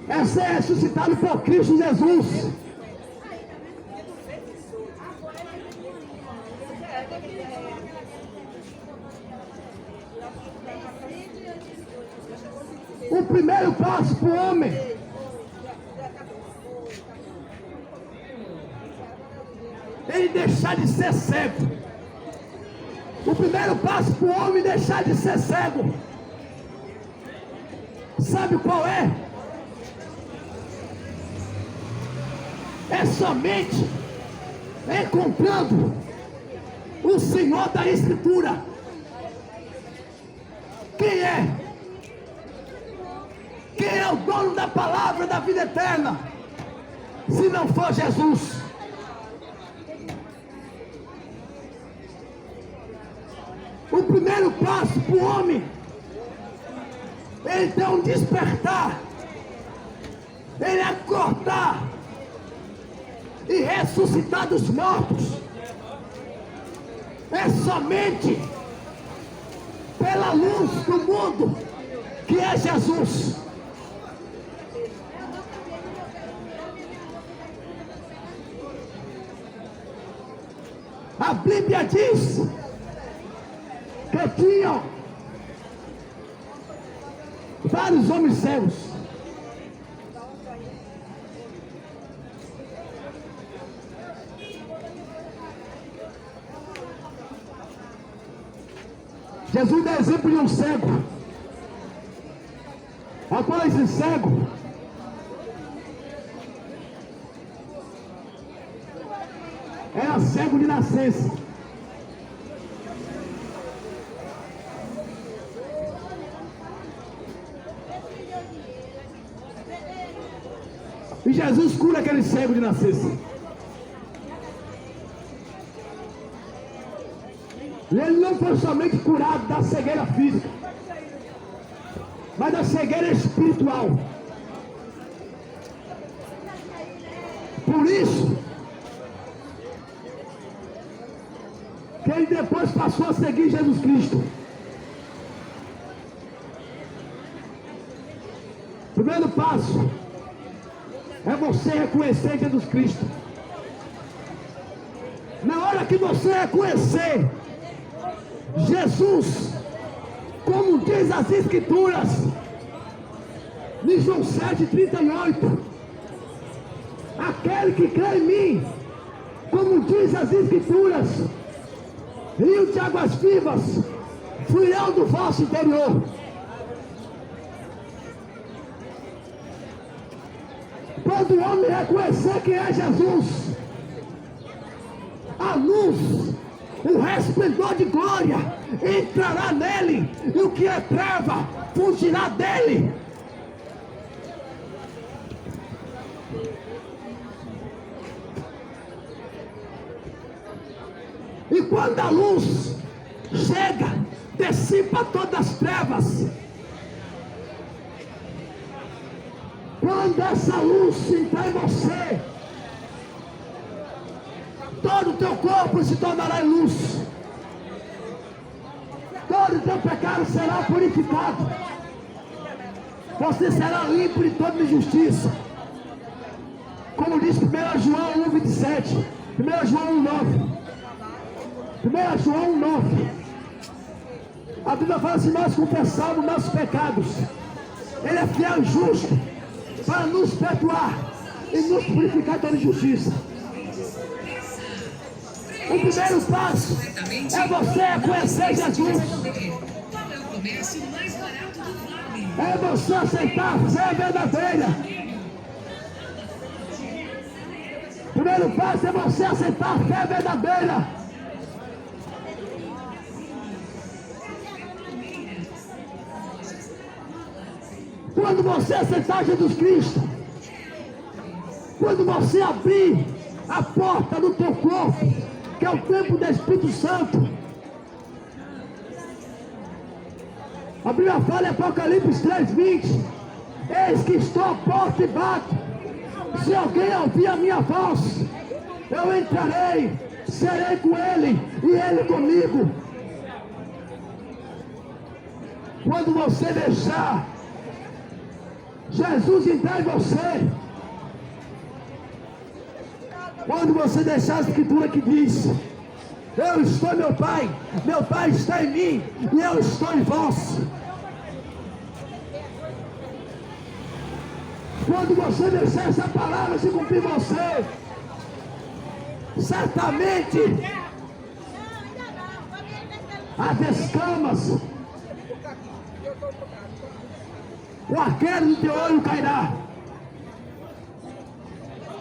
é ser ressuscitado por Cristo Jesus. O primeiro passo para o homem ele deixar de ser cego. O primeiro passo para o homem deixar de ser cego, sabe qual é? É somente encontrando o Senhor da Escritura. Quem é? Quem é o dono da palavra da vida eterna? Se não for Jesus. O primeiro passo para o homem, ele tem um despertar, ele acordar e ressuscitar dos mortos. É somente pela luz do mundo, que é Jesus. A Bíblia diz que tinham vários homens cegos. Jesus dá exemplo de um cego. Agora esse cego era cego de nascença. E Jesus cura aquele cego de nascença. E ele não foi somente curado da cegueira física, mas da cegueira espiritual. Por isso que ele depois passou a seguir Jesus Cristo. Primeiro passo é você reconhecer Jesus Cristo. Na hora que você reconhecer Jesus, como diz as Escrituras, em João 7,38, aquele que crê em mim, como diz as Escrituras, rio de águas vivas fluirão do vosso interior. Quando o homem reconhecer quem é Jesus, a luz, o resplendor de glória entrará nele, e o que é treva fugirá dele. E quando a luz chega, dissipa todas as trevas. Quando essa luz entrar em você, todo o teu corpo se tornará em luz. Todo o teu pecado será purificado. Você será limpo de toda injustiça. Como diz 1 João 1,27, 1 João 1,9. 1 João 1,9. A Bíblia fala assim: nós confessamos nossos pecados, Ele é fiel e justo para nos perdoar e nos purificar de toda injustiça. O primeiro passo é você conhecer Jesus. É você aceitar a fé verdadeira. O primeiro passo é você aceitar a fé verdadeira. Quando você aceitar Jesus Cristo, quando você abrir a porta do teu corpo, que é o templo do Espírito Santo. A Bíblia fala em Apocalipse 3:20: eis que estou à porta e bato. Se alguém ouvir a minha voz, eu entrarei, serei com ele e ele comigo. Quando você deixar Jesus entrar em você, quando você deixar a escritura que diz: eu estou em meu Pai está em mim e eu estou em vós. Quando você deixar essa palavra se cumprir em você, certamente as escamas, o arqueiro do teu olho cairá,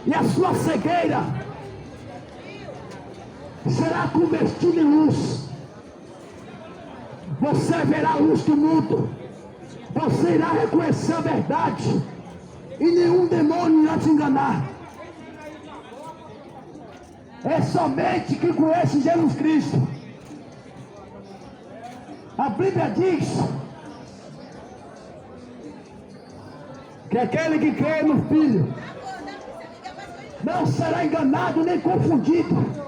e a sua cegueira será convertida em luz. Você verá a luz do mundo, você irá reconhecer a verdade, e nenhum demônio irá te enganar. É somente quem conhece Jesus Cristo. A Bíblia diz que aquele que crê no Filho não será enganado nem confundido.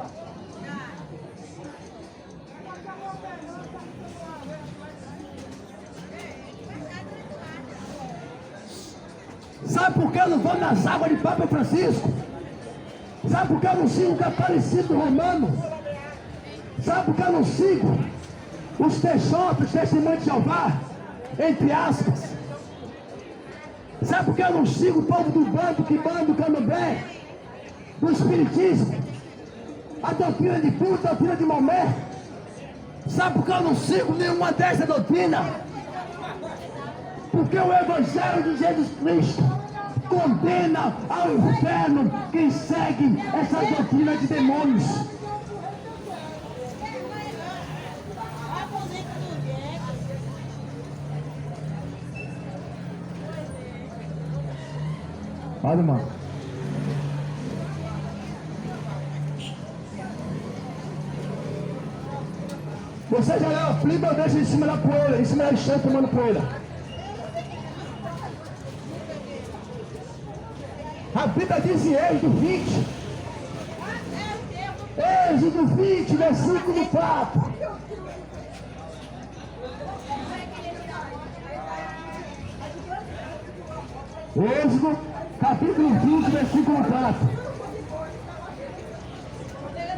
Sabe por que eu não vou nas águas de Papa Francisco? Sabe por que eu não sigo o catolicismo romano? Sabe por que eu não sigo os texotos, testemunhos de Jeová, entre aspas? Sabe por que eu não sigo o povo do bando, quimbanda, do candomblé, do espiritismo, a doutrina de Buda, a doutrina de Maomé? Sabe por que eu não sigo nenhuma dessas doutrinas? Porque o Evangelho de Jesus Cristo condena ao inferno quem segue essa doutrina de demônios. Olha, irmão. Você já leu a Bíblia ou deixa em cima da poeira, em cima da enxerga tomando poeira? A Bíblia diz em Êxodo 20, Êxodo 20, versículo 4. Êxodo, capítulo 20, versículo 4.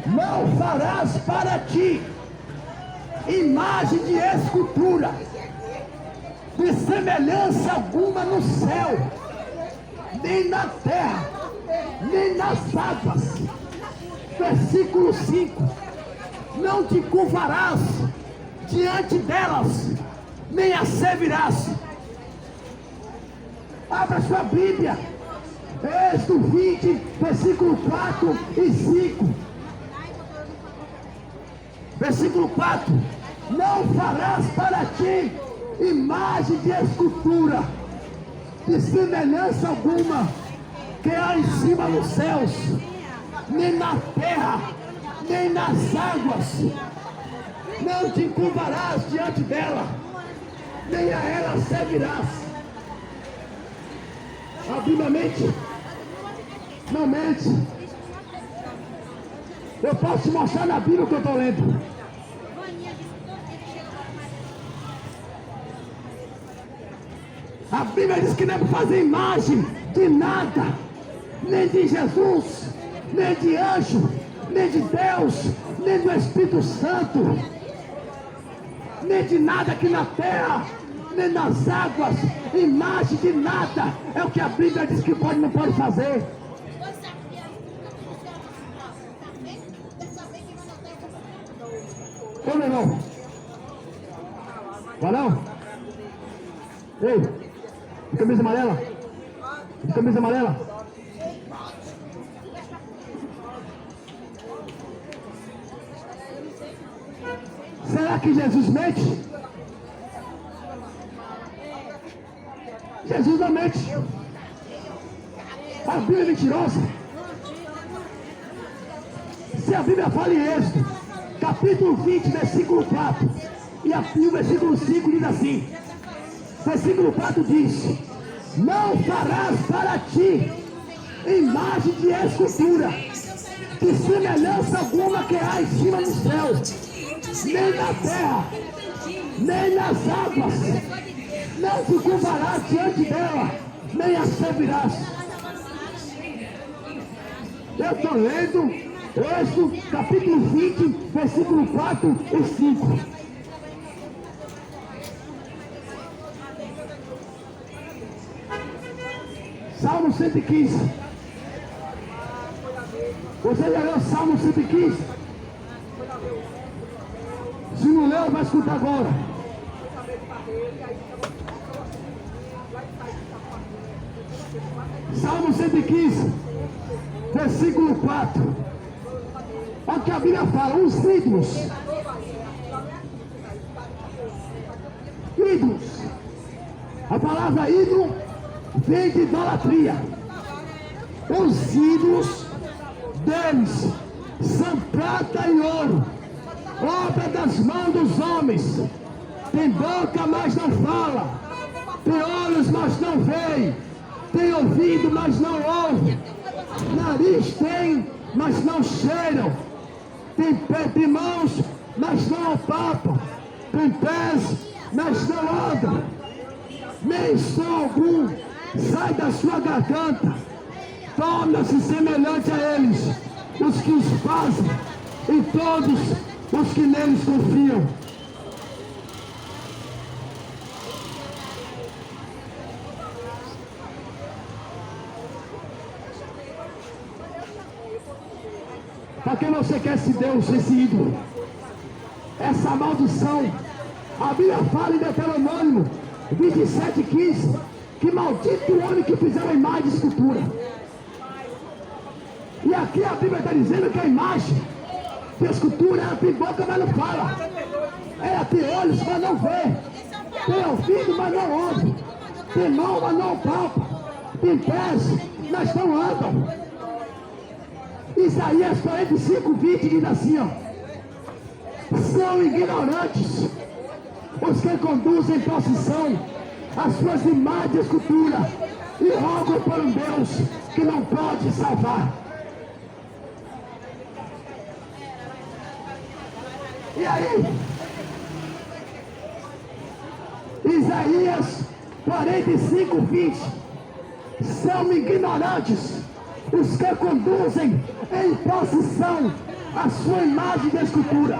Não farás para ti imagem de escultura, de semelhança alguma no céu, nem na terra, nem nas águas. Versículo 5. Não te curvarás diante delas, nem as servirás. Abra sua Bíblia, Êxodo 20, versículo 4 e 5. Versículo 4. Não farás para ti imagem de escultura, de semelhança alguma, que há em cima nos céus, nem na terra, nem nas águas. Não te curvarás diante dela, nem a ela servirás. A Bíblia mente? Não mente. Eu posso te mostrar na Bíblia o que eu estou lendo. A Bíblia diz que não é para fazer imagem de nada, nem de Jesus, nem de anjo, nem de Deus, nem do Espírito Santo, nem de nada aqui na terra, nem nas águas, imagem de nada. É o que a Bíblia diz que pode e não pode fazer. Ô meu irmão, vai não? Ei, de camisa amarela? De camisa amarela? Será que Jesus mente? Jesus não mente. A Bíblia é mentirosa. Se a Bíblia fala em Êxodo, capítulo 20, versículo 4, e o versículo 5 diz assim, versículo 4 diz, não farás para ti imagem de escultura, de semelhança alguma que há em cima do céu, nem na terra, nem nas águas, não te curvarás diante dela, nem a servirás. Eu estou lendo Êxodo, capítulo 20, versículo 4 e 5. Salmo 115. Você já leu Salmo 115? Se não leu, vai escutar agora. Salmo 115, versículo 4. Olha o que a Bíblia fala, os ídolos. Ídolos. A palavra ídolo vem de idolatria. Os ídolos deles são prata e ouro, obra das mãos dos homens. Tem boca, mas não fala. Tem olhos, mas não veem. Tem ouvido, mas não ouve. Nariz tem, mas não cheiram. Tem mãos, mas não apalpam. Tem pés, mas não andam. Nem som algum sai da sua garganta. Torna-se semelhante a eles, os que os fazem, e todos os que neles confiam. Para quem você quer esse Deus, esse ídolo, essa maldição, a Bíblia fala em Deuteronômio 27:15, que maldito o homem que fizer uma imagem de escultura. E aqui a Bíblia está dizendo que a imagem de escultura, ela tem boca, mas não fala. Ela tem olhos, mas não vê. Tem ouvido, mas não ouve. Tem mão, mas não palpa. Tem pés, mas não andam. Isaías 45:20 diz assim, ó. São ignorantes os que conduzem em procissão as suas imagens de escultura e rogam por um Deus que não pode salvar. E aí? Isaías 45:20. São ignorantes os que conduzem em procissão a sua imagem de escultura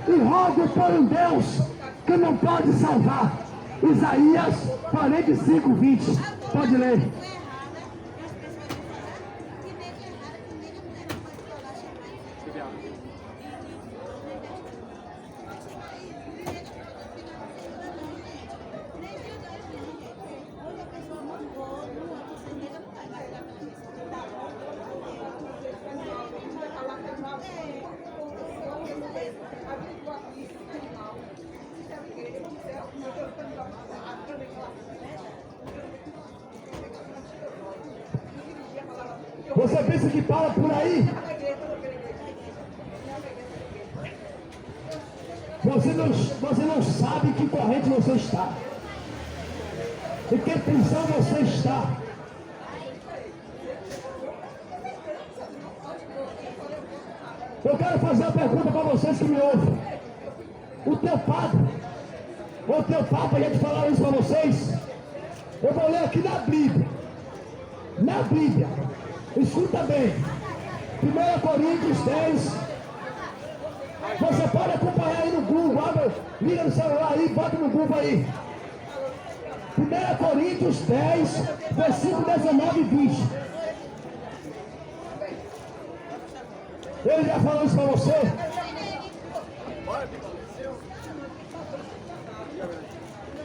e rogam por um Deus que não pode salvar. Isaías 45:20. Pode ler. Você pensa que para por aí? Você não sabe que corrente você está. Em que prisão você está. Eu quero fazer uma pergunta para vocês que me ouvem. O teu padre, ou o teu papa já te falaram isso para vocês? Eu vou ler aqui na Bíblia. Na Bíblia. Escuta bem. 1 Coríntios 10. Você pode acompanhar aí no Google. Abre, liga no celular aí, bota no Google aí. 1 Coríntios 10, versículo 19 e 20. Ele já falou isso para você?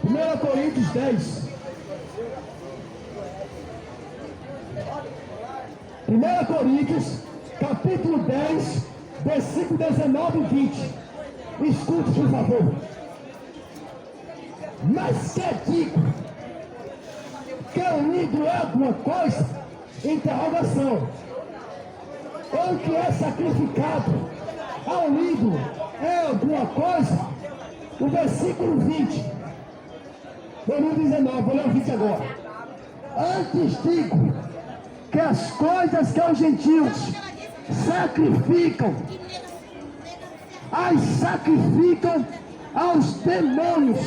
Primeira Coríntios 10. 1 Coríntios, capítulo 10, versículo 19 e 20. Escute, por favor. Mas que digo que o ídolo é alguma coisa? Interrogação. ou que é sacrificado ao ídolo é alguma coisa, o versículo 20, versículo 19, vou ler o 20 agora. Antes digo que as coisas que os gentios sacrificam, as sacrificam aos demônios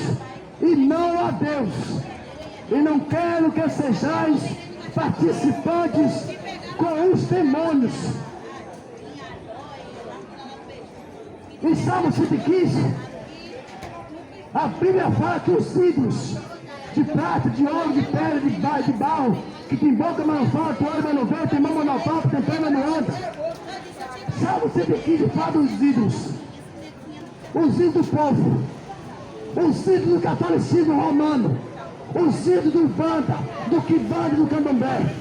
e não a Deus. E não quero que sejais participantes com os demônios. Em Salmo 115, a Bíblia fala que os ídolos de prata, de ouro, de pedra, de barro, que tem boca, mas não fala, tem olho, mas não vê, tem mão, mas não toca, tem perna, mas não anda. Salmo 115 fala dos ídolos. Os ídolos do povo, os ídolos do catolicismo romano, os ídolos do banda, do quimbanda e do candomblé.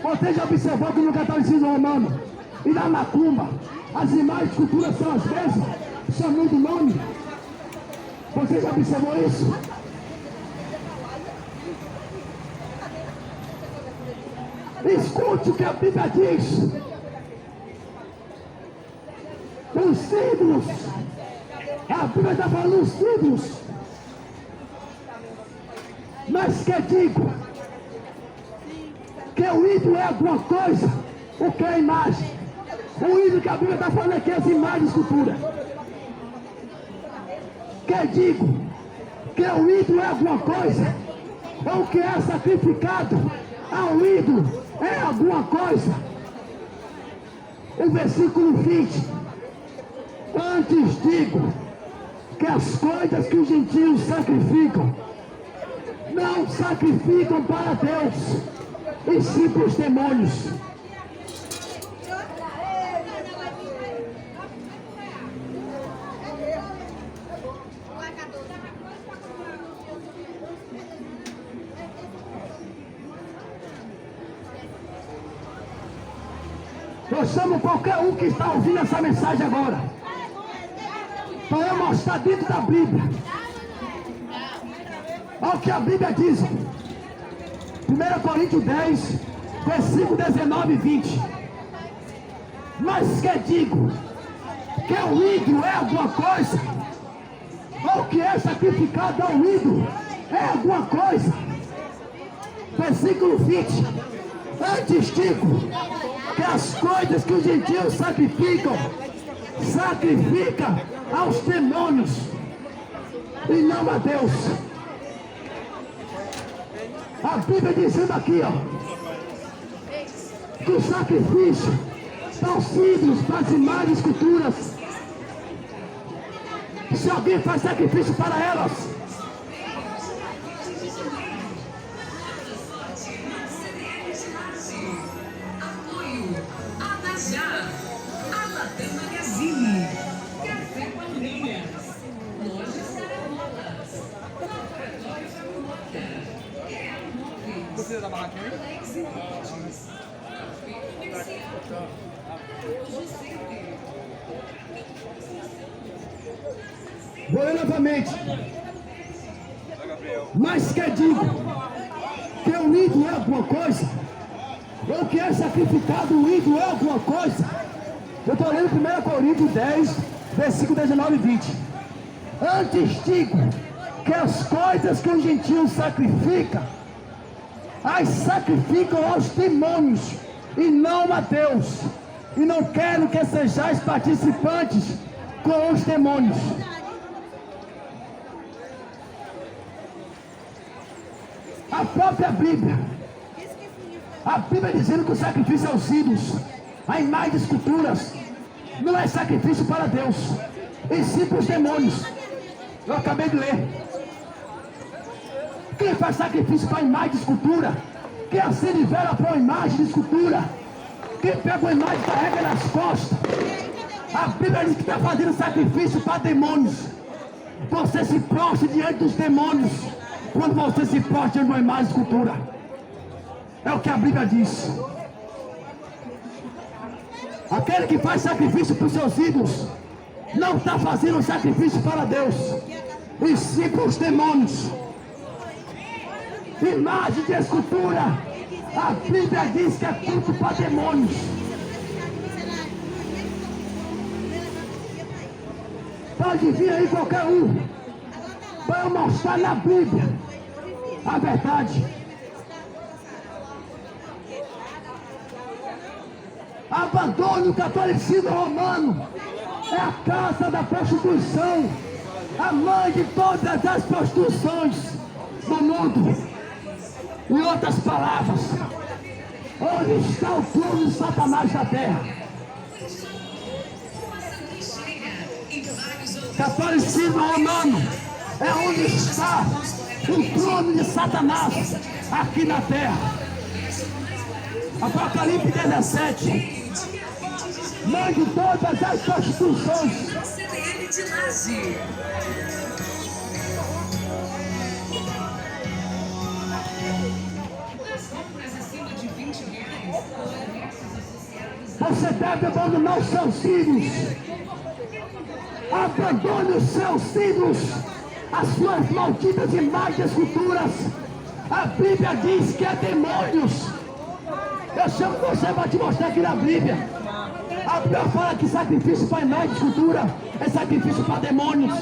Você já observou que no catolicismo romano e na macumba, as imagens de cultura são as mesmas, só muda o nome? Você já observou isso? Escute o que a Bíblia diz. Os ídolos, a Bíblia está falando dos ídolos. Mas que digo que o ídolo é alguma coisa, o que é a imagem? O ídolo que a Bíblia está falando aqui é as imagens de escultura. Que digo que o ídolo é alguma coisa, ou que é sacrificado ao ídolo é alguma coisa. O versículo 20. Antes digo que as coisas que os gentios sacrificam, não sacrificam para Deus, e sim para os demônios. Eu chamo qualquer um que está ouvindo essa mensagem agora, para eu mostrar dentro da Bíblia. Olha o que a Bíblia diz. 1 Coríntios 10, versículo 19 e 20. Mas que digo que o ídolo é alguma coisa, ou que é sacrificado ao ídolo é alguma coisa. Versículo 20. Antes digo que as coisas que os gentios sacrificam aos demônios e não a Deus. A Bíblia dizendo aqui, ó, que o sacrifício para os ídolos, para as imagens, esculturas, se alguém faz sacrifício para elas, vou ler novamente. Mas que digo que o ídolo é alguma coisa, ou que é sacrificado o ídolo é alguma coisa. Eu estou lendo 1 Coríntios 10, versículo 19 e 20. Antes digo que as coisas que os gentios sacrificam, as sacrificam aos demônios e não a Deus. E não quero que sejais participantes com os demônios. A própria Bíblia, a Bíblia dizendo que o sacrifício aos ídolos, a imagem de esculturas, não é sacrifício para Deus, e sim para os demônios. Eu acabei de ler. Quem faz sacrifício para a imagem de escultura, quem acende vela para uma imagem de escultura, quem pega uma imagem e carrega nas costas, a Bíblia diz que está fazendo sacrifício para demônios. Você se prostra diante dos demônios quando você se prostra diante de uma imagem de escultura. É o que a Bíblia diz. Aquele que faz sacrifício para os seus ídolos não está fazendo sacrifício para Deus, e sim para os demônios. Imagem de escultura A Bíblia diz que é culto para demônios. Pode vir aí qualquer um para eu mostrar na Bíblia a verdade. Abandone o catolicismo romano. É a casa da prostituição, a mãe de todas as prostituições do mundo. Em outras palavras, onde está o trono de Satanás na terra? Catolicismo romano é onde está o trono de Satanás aqui na terra. Apocalipse 17. Mãe de todas as prostituições. CDL de Laje. Nas compras acima de R$20, Você deve abandonar os seus ídolos. Abandone os seus ídolos, as suas malditas imagens e esculturas. A Bíblia diz que é demônios. Eu chamo você para te mostrar aqui na Bíblia. A Bíblia fala que sacrifício para imagem de escultura é sacrifício para demônios.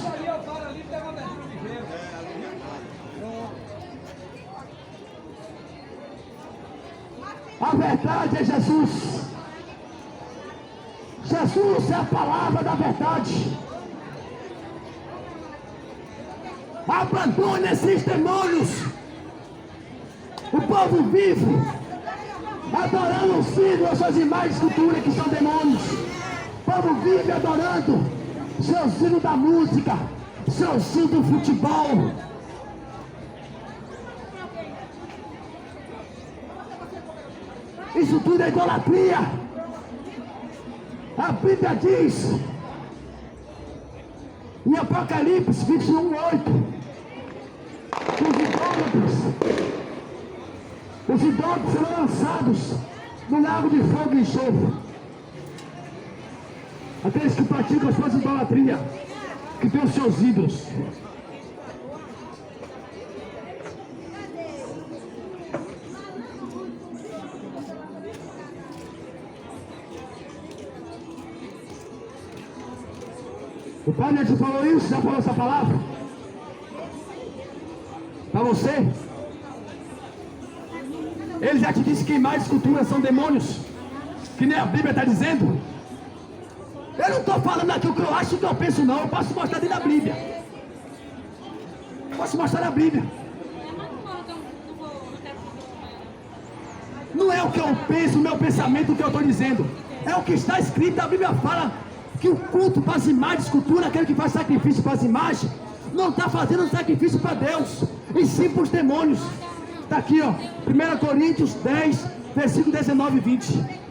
A verdade é Jesus. Jesus é a palavra da verdade. Abandone esses demônios. O povo vive adorando os filhos, as suas imagens de escultura que são demônios. O povo vive adorando seus filhos da música, seus filhos do futebol. Isso tudo é idolatria. A Bíblia diz em Apocalipse 21:8 que os idólatras serão lançados no lago de fogo e enxofre. Aqueles que praticam as suas idolatrias, que têm os seus ídolos. O Pai já te falou isso? Já falou essa palavra? Para você? Ele já te disse que imagens e esculturas são demônios, que nem a Bíblia está dizendo. Eu não estou falando aqui o que eu acho, o que eu penso, não. Eu posso mostrar dentro da Bíblia. Posso mostrar na Bíblia. Não é o que eu penso, o meu pensamento, o que eu estou dizendo. É o que está escrito. A Bíblia fala que o culto para as imagens, escultura, aquele que faz sacrifício para as imagens, não está fazendo sacrifício para Deus, e sim para os demônios. Está aqui, ó, 1 Coríntios 10, versículo 19 e 20.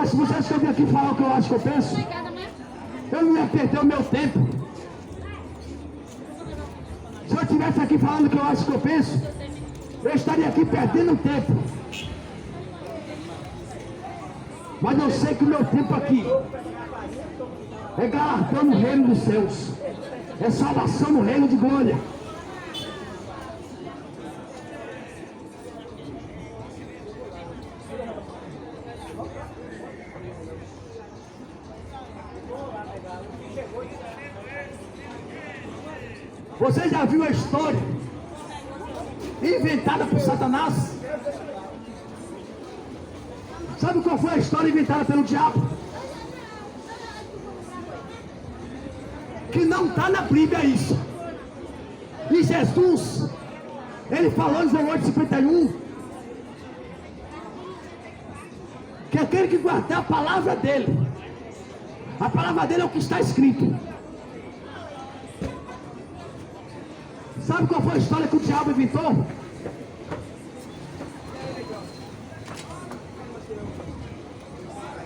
Se você acha que eu vim aqui falar o que eu acho que eu penso, eu não ia perder o meu tempo. Se eu estivesse aqui falando o que eu acho que eu penso, eu estaria aqui perdendo tempo. Mas eu sei que o meu tempo aqui é galardão no reino dos céus, é salvação no reino de glória. Você já viu a história inventada por Satanás? Sabe qual foi a história inventada pelo diabo? Que não está na Bíblia isso. E Jesus, ele falou em João 8:51, que aquele que guardar a palavra dele é o que está escrito. Sabe qual foi a história que o diabo inventou?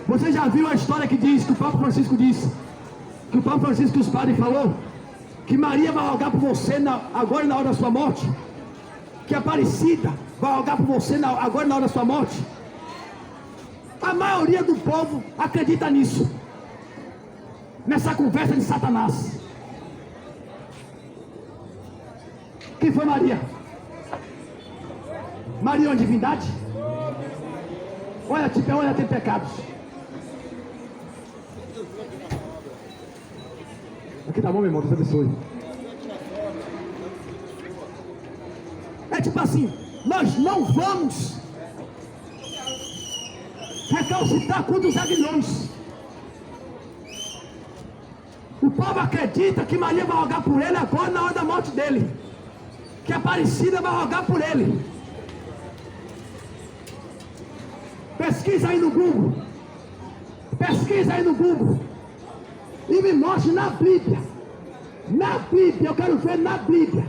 Você já viu a história que diz, que o Papa Francisco disse, que o Papa Francisco e os padres falou, que Maria vai rogar por você agora na hora da sua morte? Que Aparecida vai rogar por você agora na hora da sua morte? A maioria do povo acredita nisso. Nessa conversa de Satanás. Quem foi Maria? Maria é uma divindade? Olha, tem pecados. Aqui tá bom, meu irmão, Deus abençoe. É tipo assim, nós não vamos recalcitrar contra os aguilhões. O povo acredita que Maria vai rogar por ele agora na hora da morte dele. Que a Aparecida vai rogar por ele. Pesquisa aí no Google. Pesquisa aí no Google. E me mostre na Bíblia. Na Bíblia, eu quero ver na Bíblia.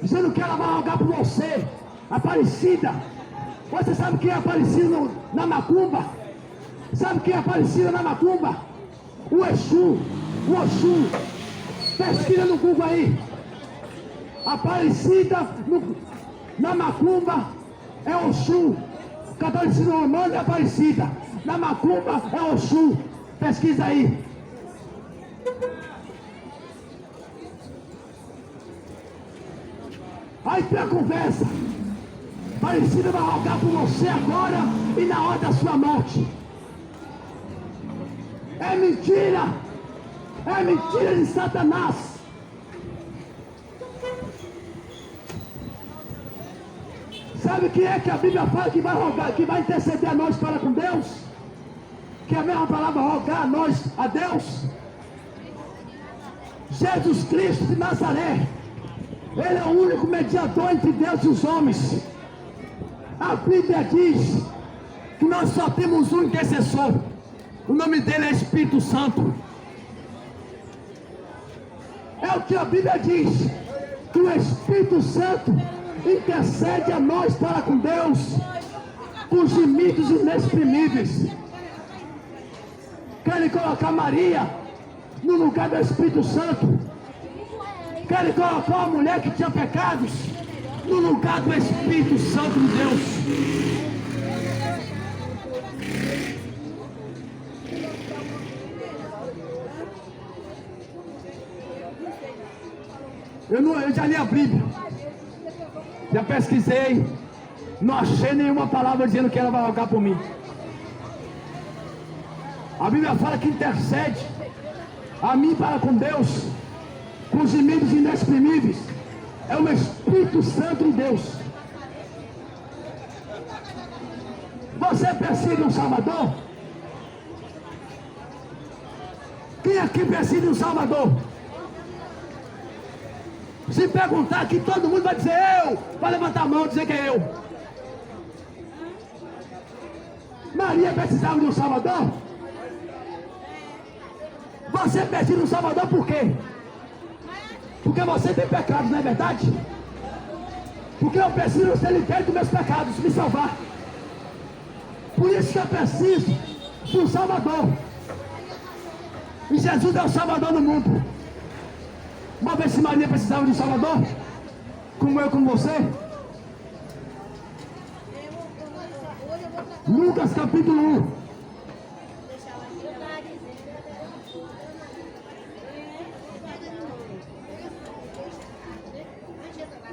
Dizendo que ela vai rogar por você, Aparecida. Você sabe quem é Aparecida na macumba? Sabe quem é Aparecida na macumba? O Exu. O Oxum. Pesquisa no Google aí. Aparecida na macumba é Oxum. Catolicismo romano é Aparecida. Na macumba é Oxum. Pesquisa aí. Aí tem a conversa. Aparecida vai rogar por você agora e na hora da sua morte. É mentira. É mentira de Satanás. Sabe quem é que a Bíblia fala que vai rogar, que vai interceder a nós para com Deus? Que é a mesma palavra rogar a nós, a Deus? Jesus Cristo de Nazaré. Ele é o único mediador entre Deus e os homens. A Bíblia diz que nós só temos um intercessor. O nome dele é Espírito Santo. É o que a Bíblia diz. Que o Espírito Santo intercede a nós para com Deus. Com gemidos inexprimíveis. Querem colocar Maria no lugar do Espírito Santo. Querem colocar uma mulher que tinha pecados no lugar do Espírito Santo de Deus. Eu já li a Bíblia. Já pesquisei. Não achei nenhuma palavra dizendo que ela vai rogar por mim. A Bíblia fala que intercede a mim para com Deus. Com gemidos inexprimíveis. É o Espírito Santo de Deus. Você precisa de um Salvador? Quem aqui precisa de um Salvador? Se perguntar aqui, todo mundo vai dizer eu. Vai levantar a mão e dizer que é eu. Maria precisava de um Salvador? Você precisa de um Salvador por quê? Porque você tem pecados, não é verdade? Porque eu preciso ser liberto dos meus pecados, me salvar. Por isso que eu preciso de um Salvador. E Jesus é o Salvador do mundo. Vamos ver se Maria precisava de um Salvador? Como eu, como você? Lucas capítulo 1.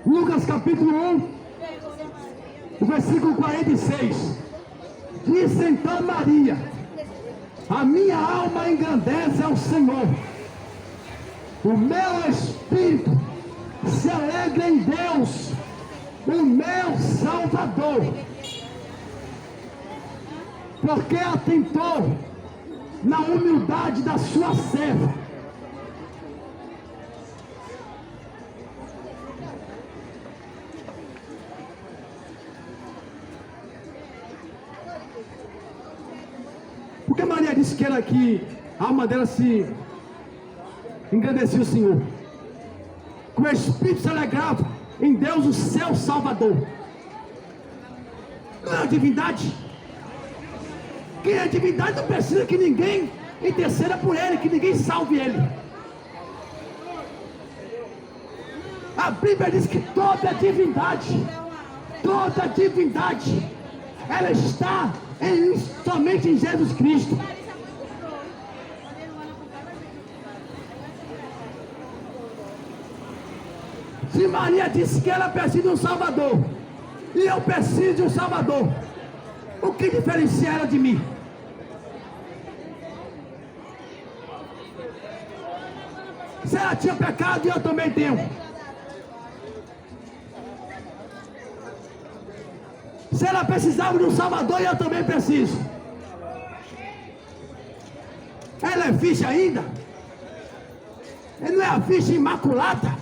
Lucas capítulo 1, versículo 46. Disse então Maria: a minha alma engrandece ao Senhor. O meu espírito se alegra em Deus, o meu Salvador. Porque atentou na humildade da sua serva. Porque Maria disse que era que a alma dela se engrandecia o Senhor. Que o Espírito se alegrava em Deus, o seu Salvador. Não é a divindade. Quem é divindade não precisa que ninguém interceda por ele, que ninguém salve ele. A Bíblia diz que toda divindade ela está somente em Jesus Cristo. Se Maria disse que ela precisa de um Salvador, e eu preciso de um Salvador, o que diferencia ela de mim? Se ela tinha pecado, eu também tenho. Se ela precisava de um Salvador, eu também preciso. Ela é ficha ainda? Ela não é a ficha imaculada?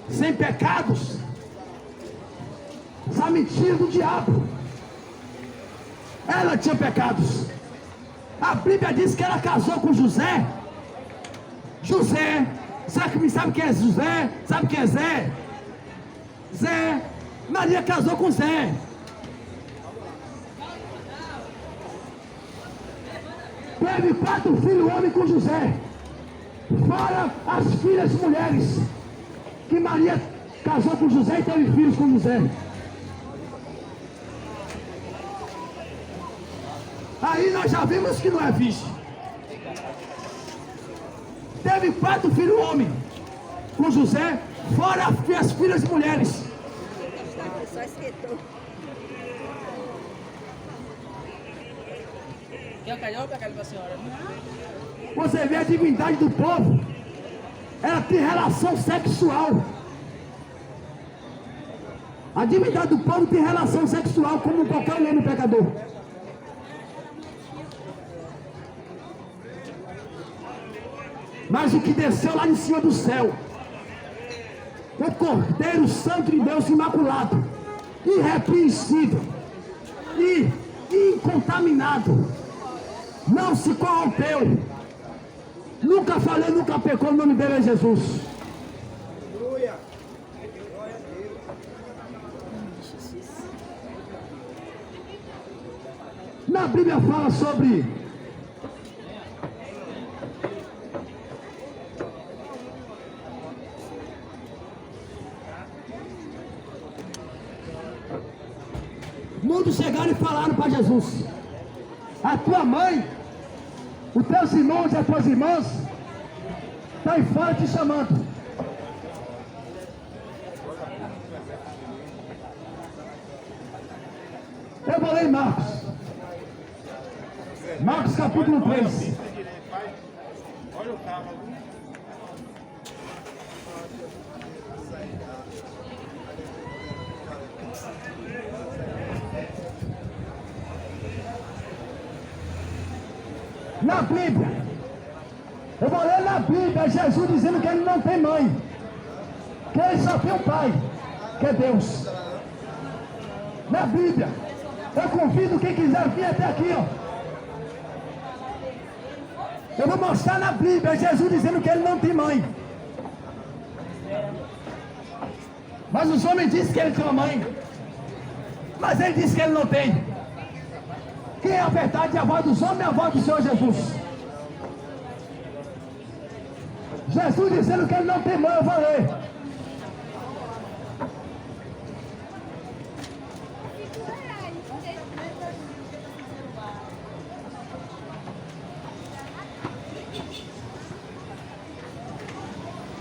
Sem pecados? Essa mentira do diabo. Ela tinha pecados. A Bíblia diz que ela casou com José. José, sabe quem é José? Sabe quem é Zé? Zé, Maria casou com Zé. Teve 4 filhos homens com José, fora as filhas mulheres, que Maria casou com José e teve filhos com José. Aí nós já vimos que não é ficha. Teve 4 filhos homens com José, fora as filhas mulheres. Só esquentou. Quer calhar para a senhora? Você vê a divindade do povo. Ela tem relação sexual. A divindade do povo tem relação sexual como qualquer homem pecador. Mas o que desceu lá de cima do céu, o Cordeiro Santo de Deus imaculado, irrepreensível e incontaminado, não se corrompeu, nunca falei, nunca pecou, o nome dele é Jesus. Aleluia. Na Bíblia fala sobre muitos chegaram e falaram para Jesus: a tua mãe, os teus irmãos e as tuas irmãs estão aí fora te chamando. Eu vou ler em Marcos capítulo 3. Olha o carro ali. Na Bíblia, eu vou ler na Bíblia Jesus dizendo que ele não tem mãe, que ele só tem um pai, que é Deus. Na Bíblia, eu convido quem quiser vir até aqui, ó. Eu vou mostrar na Bíblia Jesus dizendo que ele não tem mãe. Mas os homens dizem que ele tem uma mãe, mas ele disse que ele não tem. Quem é a verdade? A voz dos homens é a voz do Senhor Jesus. Jesus dizendo que ele não tem mãe, eu vou ler.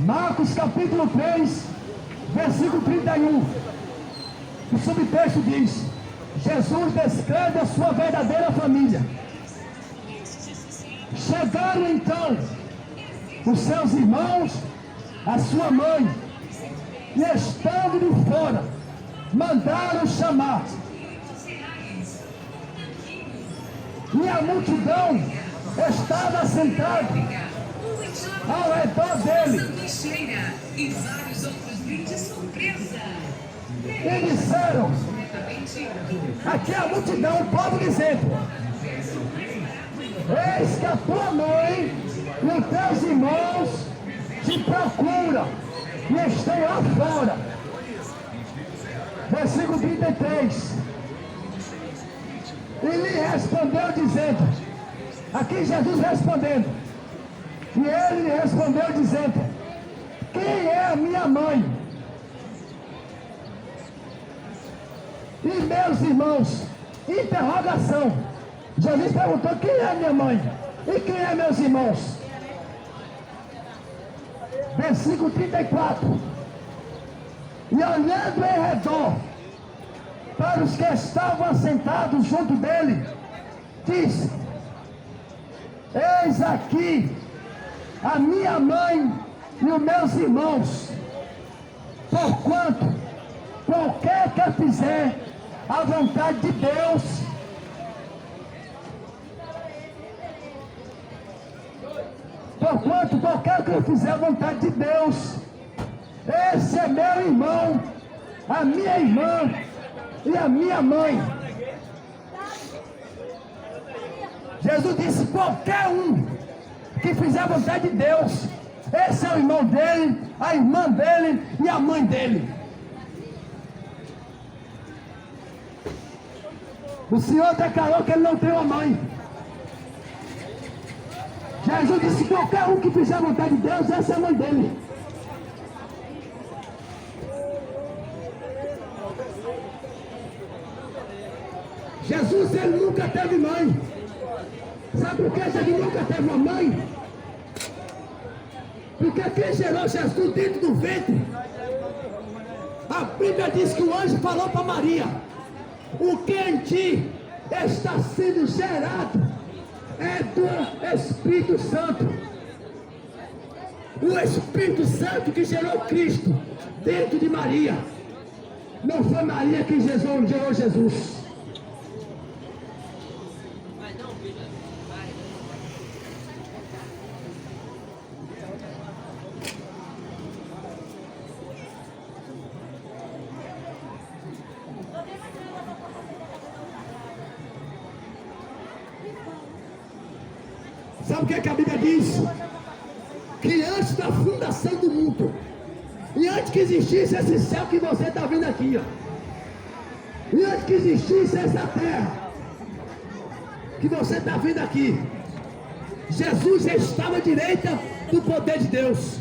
Marcos capítulo 3, versículo 31. O subtexto diz: Jesus descreve a sua verdadeira família. Chegaram então os seus irmãos, a sua mãe, e estando de fora, mandaram chamar. E a multidão estava sentada ao redor dele. Sanduicheira e vários outros brindes surpresa. E disseram, aqui é a multidão, o povo dizendo: eis que a tua mãe e os teus irmãos te procuram e estão lá fora. Versículo 33. E lhe respondeu dizendo, aqui Jesus respondendo, e ele lhe respondeu dizendo: quem é a minha mãe? E meus irmãos? Interrogação. Jesus perguntou: quem é minha mãe? E quem é meus irmãos? Versículo 34. E olhando em redor para os que estavam assentados junto dele, disse: eis aqui a minha mãe e os meus irmãos. Porquanto qualquer que fizer a vontade de Deus, porquanto qualquer que fizer a vontade de Deus, esse é meu irmão, a minha irmã e a minha mãe. Jesus disse: qualquer um que fizer a vontade de Deus, esse é o irmão dele, a irmã dele e a mãe dele. O Senhor declarou que ele não tem uma mãe. Jesus disse: qualquer um que fizer a vontade de Deus, essa é a mãe dele. Jesus, ele nunca teve mãe. Sabe por que ele nunca teve uma mãe? Porque quem gerou Jesus dentro do ventre, a Bíblia diz que o anjo falou para Maria: o que em ti está sendo gerado é do Espírito Santo. O Espírito Santo que gerou Cristo dentro de Maria. Não foi Maria que gerou Jesus. Sabe o que a Bíblia diz? Que antes da fundação do mundo, e antes que existisse esse céu que você está vendo aqui, ó, e antes que existisse essa terra que você está vendo aqui, Jesus já estava à direita do poder de Deus.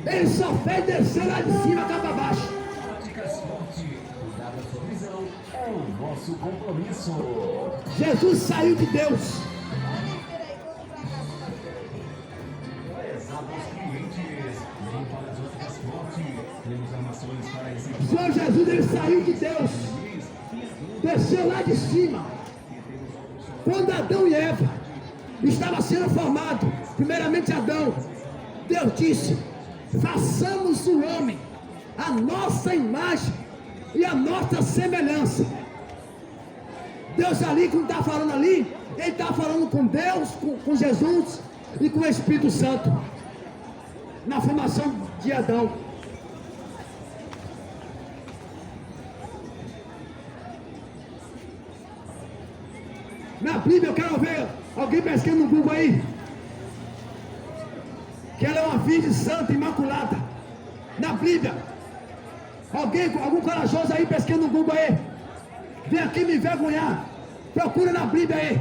Ele só fez descer lá de cima cá para baixo. É o nosso compromisso. Jesus saiu de Deus. O Senhor Jesus, ele saiu de Deus, desceu lá de cima. Quando Adão e Eva estavam sendo formados, primeiramente Adão, Deus disse: façamos o homem a nossa imagem e a nossa semelhança. Deus ali, quando está falando ali, ele está falando com Deus, com Jesus e com o Espírito Santo, na formação de Adão. Na Bíblia, eu quero ver alguém pesquisando no Google aí, que ela é uma virgem santa, imaculada. Na Bíblia, algum corajoso aí pesquisando no Google aí, vem aqui me envergonhar. Procura na Bíblia aí,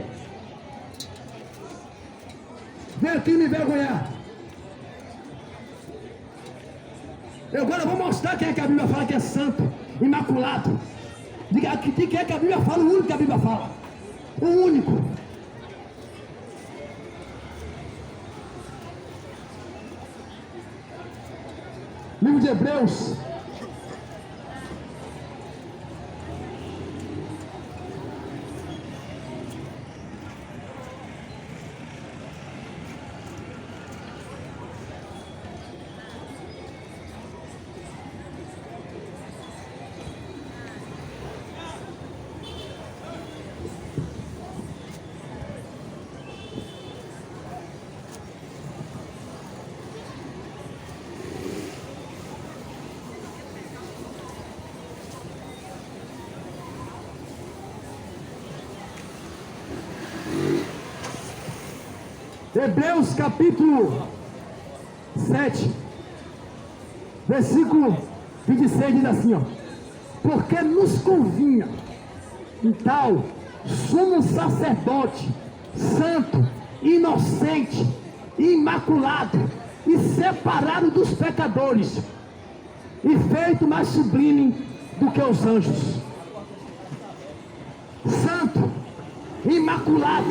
vem aqui me envergonhar. Eu agora vou mostrar quem é que a Bíblia fala que é santo, imaculado. De quem é que a Bíblia fala, o único que a Bíblia fala. O único. Livro de Hebreus. Hebreus capítulo 7, versículo 26 diz assim, ó: porque nos convinha um tal sumo sacerdote, santo, inocente, imaculado e separado dos pecadores, e feito mais sublime do que os anjos. imaculado,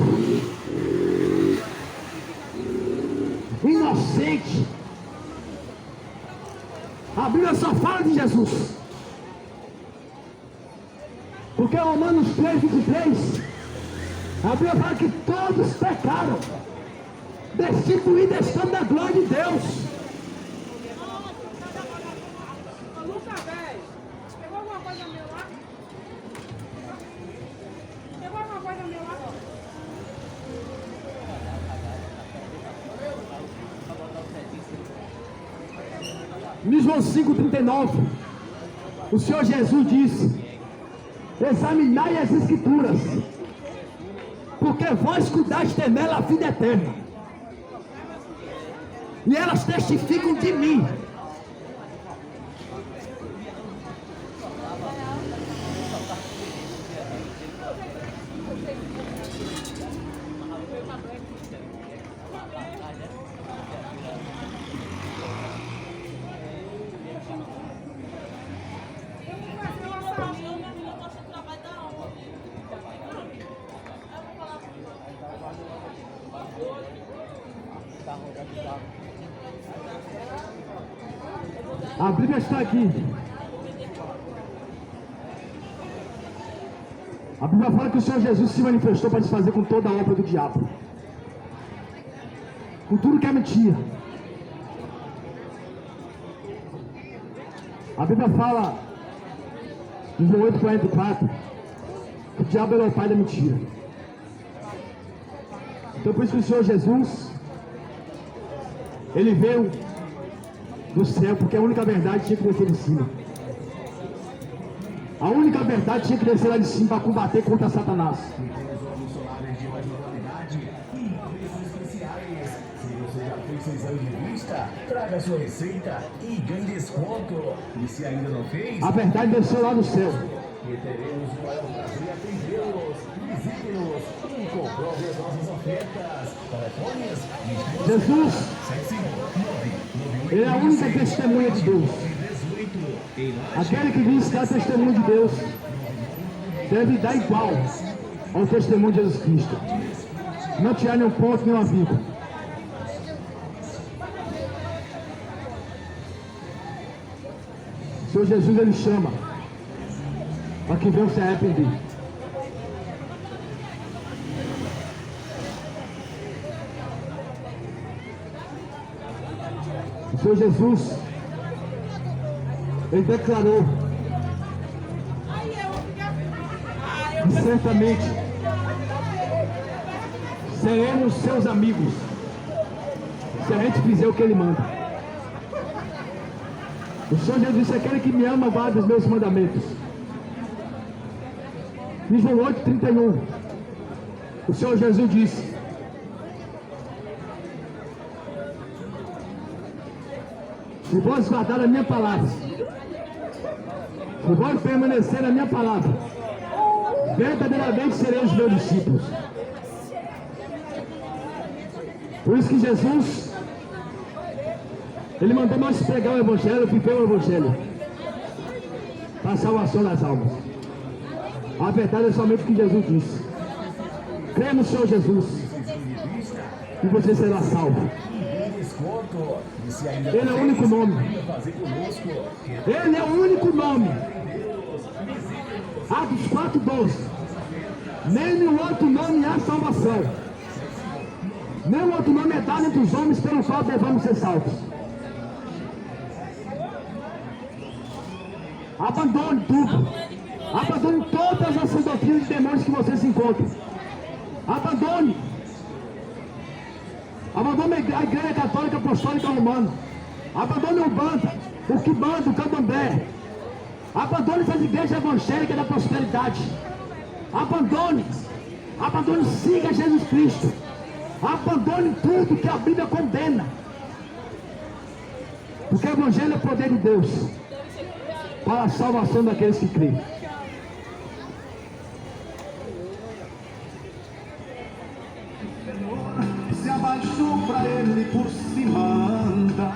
inocente. A Bíblia só fala de Jesus. Porque Romanos 3:23, a Bíblia fala que todos pecaram, destituídos estão da glória de Deus. Ô, Lucas, velho, pegou alguma coisa minha lá? Pegou alguma coisa minha lá? Em João 5:39, o Senhor Jesus disse: examinai as Escrituras, porque vós cuidaste nela a vida eterna, e elas testificam de mim. A Bíblia está aqui. A Bíblia fala que o Senhor Jesus se manifestou para desfazer com toda a obra do diabo, com tudo que é mentira. A Bíblia fala em João 8:44 que o diabo é o pai da mentira. Então por isso que o Senhor Jesus, ele veio do céu, porque a única verdade tinha que descer de cima. A única verdade tinha que descer lá de cima para combater contra Satanás. Temos óculos solares de ótima qualidade e preços especiais. Se você já fez seu exame de vista, traga sua receita e ganhe desconto. E se ainda não fez, A verdade desceu lá do céu. e teremos o maior prazer em atendê-los. Visite-nos e comprove as nossas ofertas. Telefones Jesus, 759 ele é a única testemunha de Deus. 18 Aquele que diz que é testemunho de Deus deve dar igual ao testemunho de Jesus Cristo. Não tirar nenhum ponto, nenhuma vírgula. O Senhor Jesus, ele chama para que venham se arrepender. O Senhor Jesus, ele declarou que certamente seremos seus amigos se a gente fizer o que ele manda. O Senhor Jesus disse: aquele que me ama guarda os meus mandamentos. Em João 8:31, o Senhor Jesus disse: se vós guardar a minha palavra, se vós permanecer na minha palavra, verdadeiramente sereis meus discípulos. Por isso que Jesus, ele mandou nós pregar o Evangelho, viver o Evangelho, para a salvação das almas. A verdade é somente o que Jesus disse. Crê no Senhor Jesus e você será salvo. desconto. E se ainda Ele é o único nome. fazer conosco, Ele é o único nome. Atos 4:12. Nenhum outro nome há salvação. Nenhum outro nome é dado entre os homens pelo qual devemos ser salvos. Abandone tudo. Abandone todas essas doutrinas de demônios que você se encontra. Abandone. Abandone a Igreja Católica Apostólica Romana. Abandone o Banda, o Kibanda, o Candomblé. Abandone essas igrejas evangélicas da prosperidade. Abandone. Abandone, siga Jesus Cristo. Abandone tudo que a Bíblia condena. Porque o Evangelho é o poder de Deus para a salvação daqueles que creem. Se abaixou pra ele por cima anda.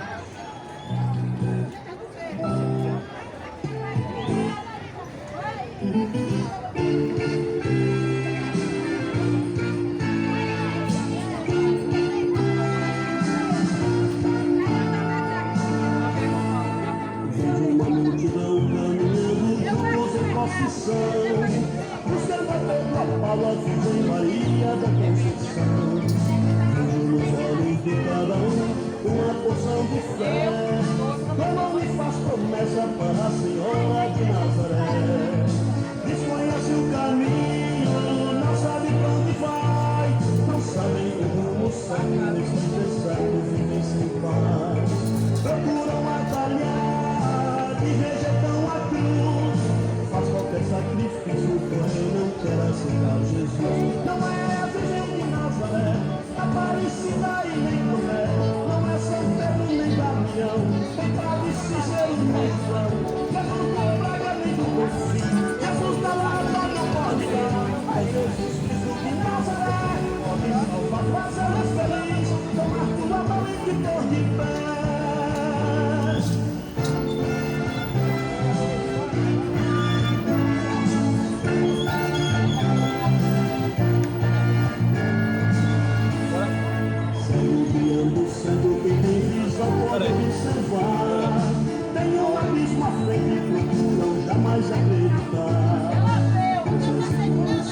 tal Jesus. Não é a Virgem de Nazaré, Aparecida e nem Tomé. Não é São Pedro nem Damião, tem padre Cícero nem João. Jesus da praga nem do Porfim, Jesus da lava não pode dar. Ai, Jesus Cristo de Nazaré, pode salvar Lázaro feliz, tomar tua mão e te pôr de pé. Sendo quem tem visão pode observar. Tem um abismo à frente, procuram jamais acreditar. Mas as irmãs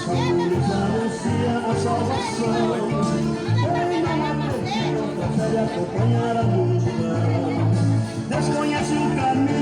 anuncia a salvação. Quem não acredita, prefere acompanhar a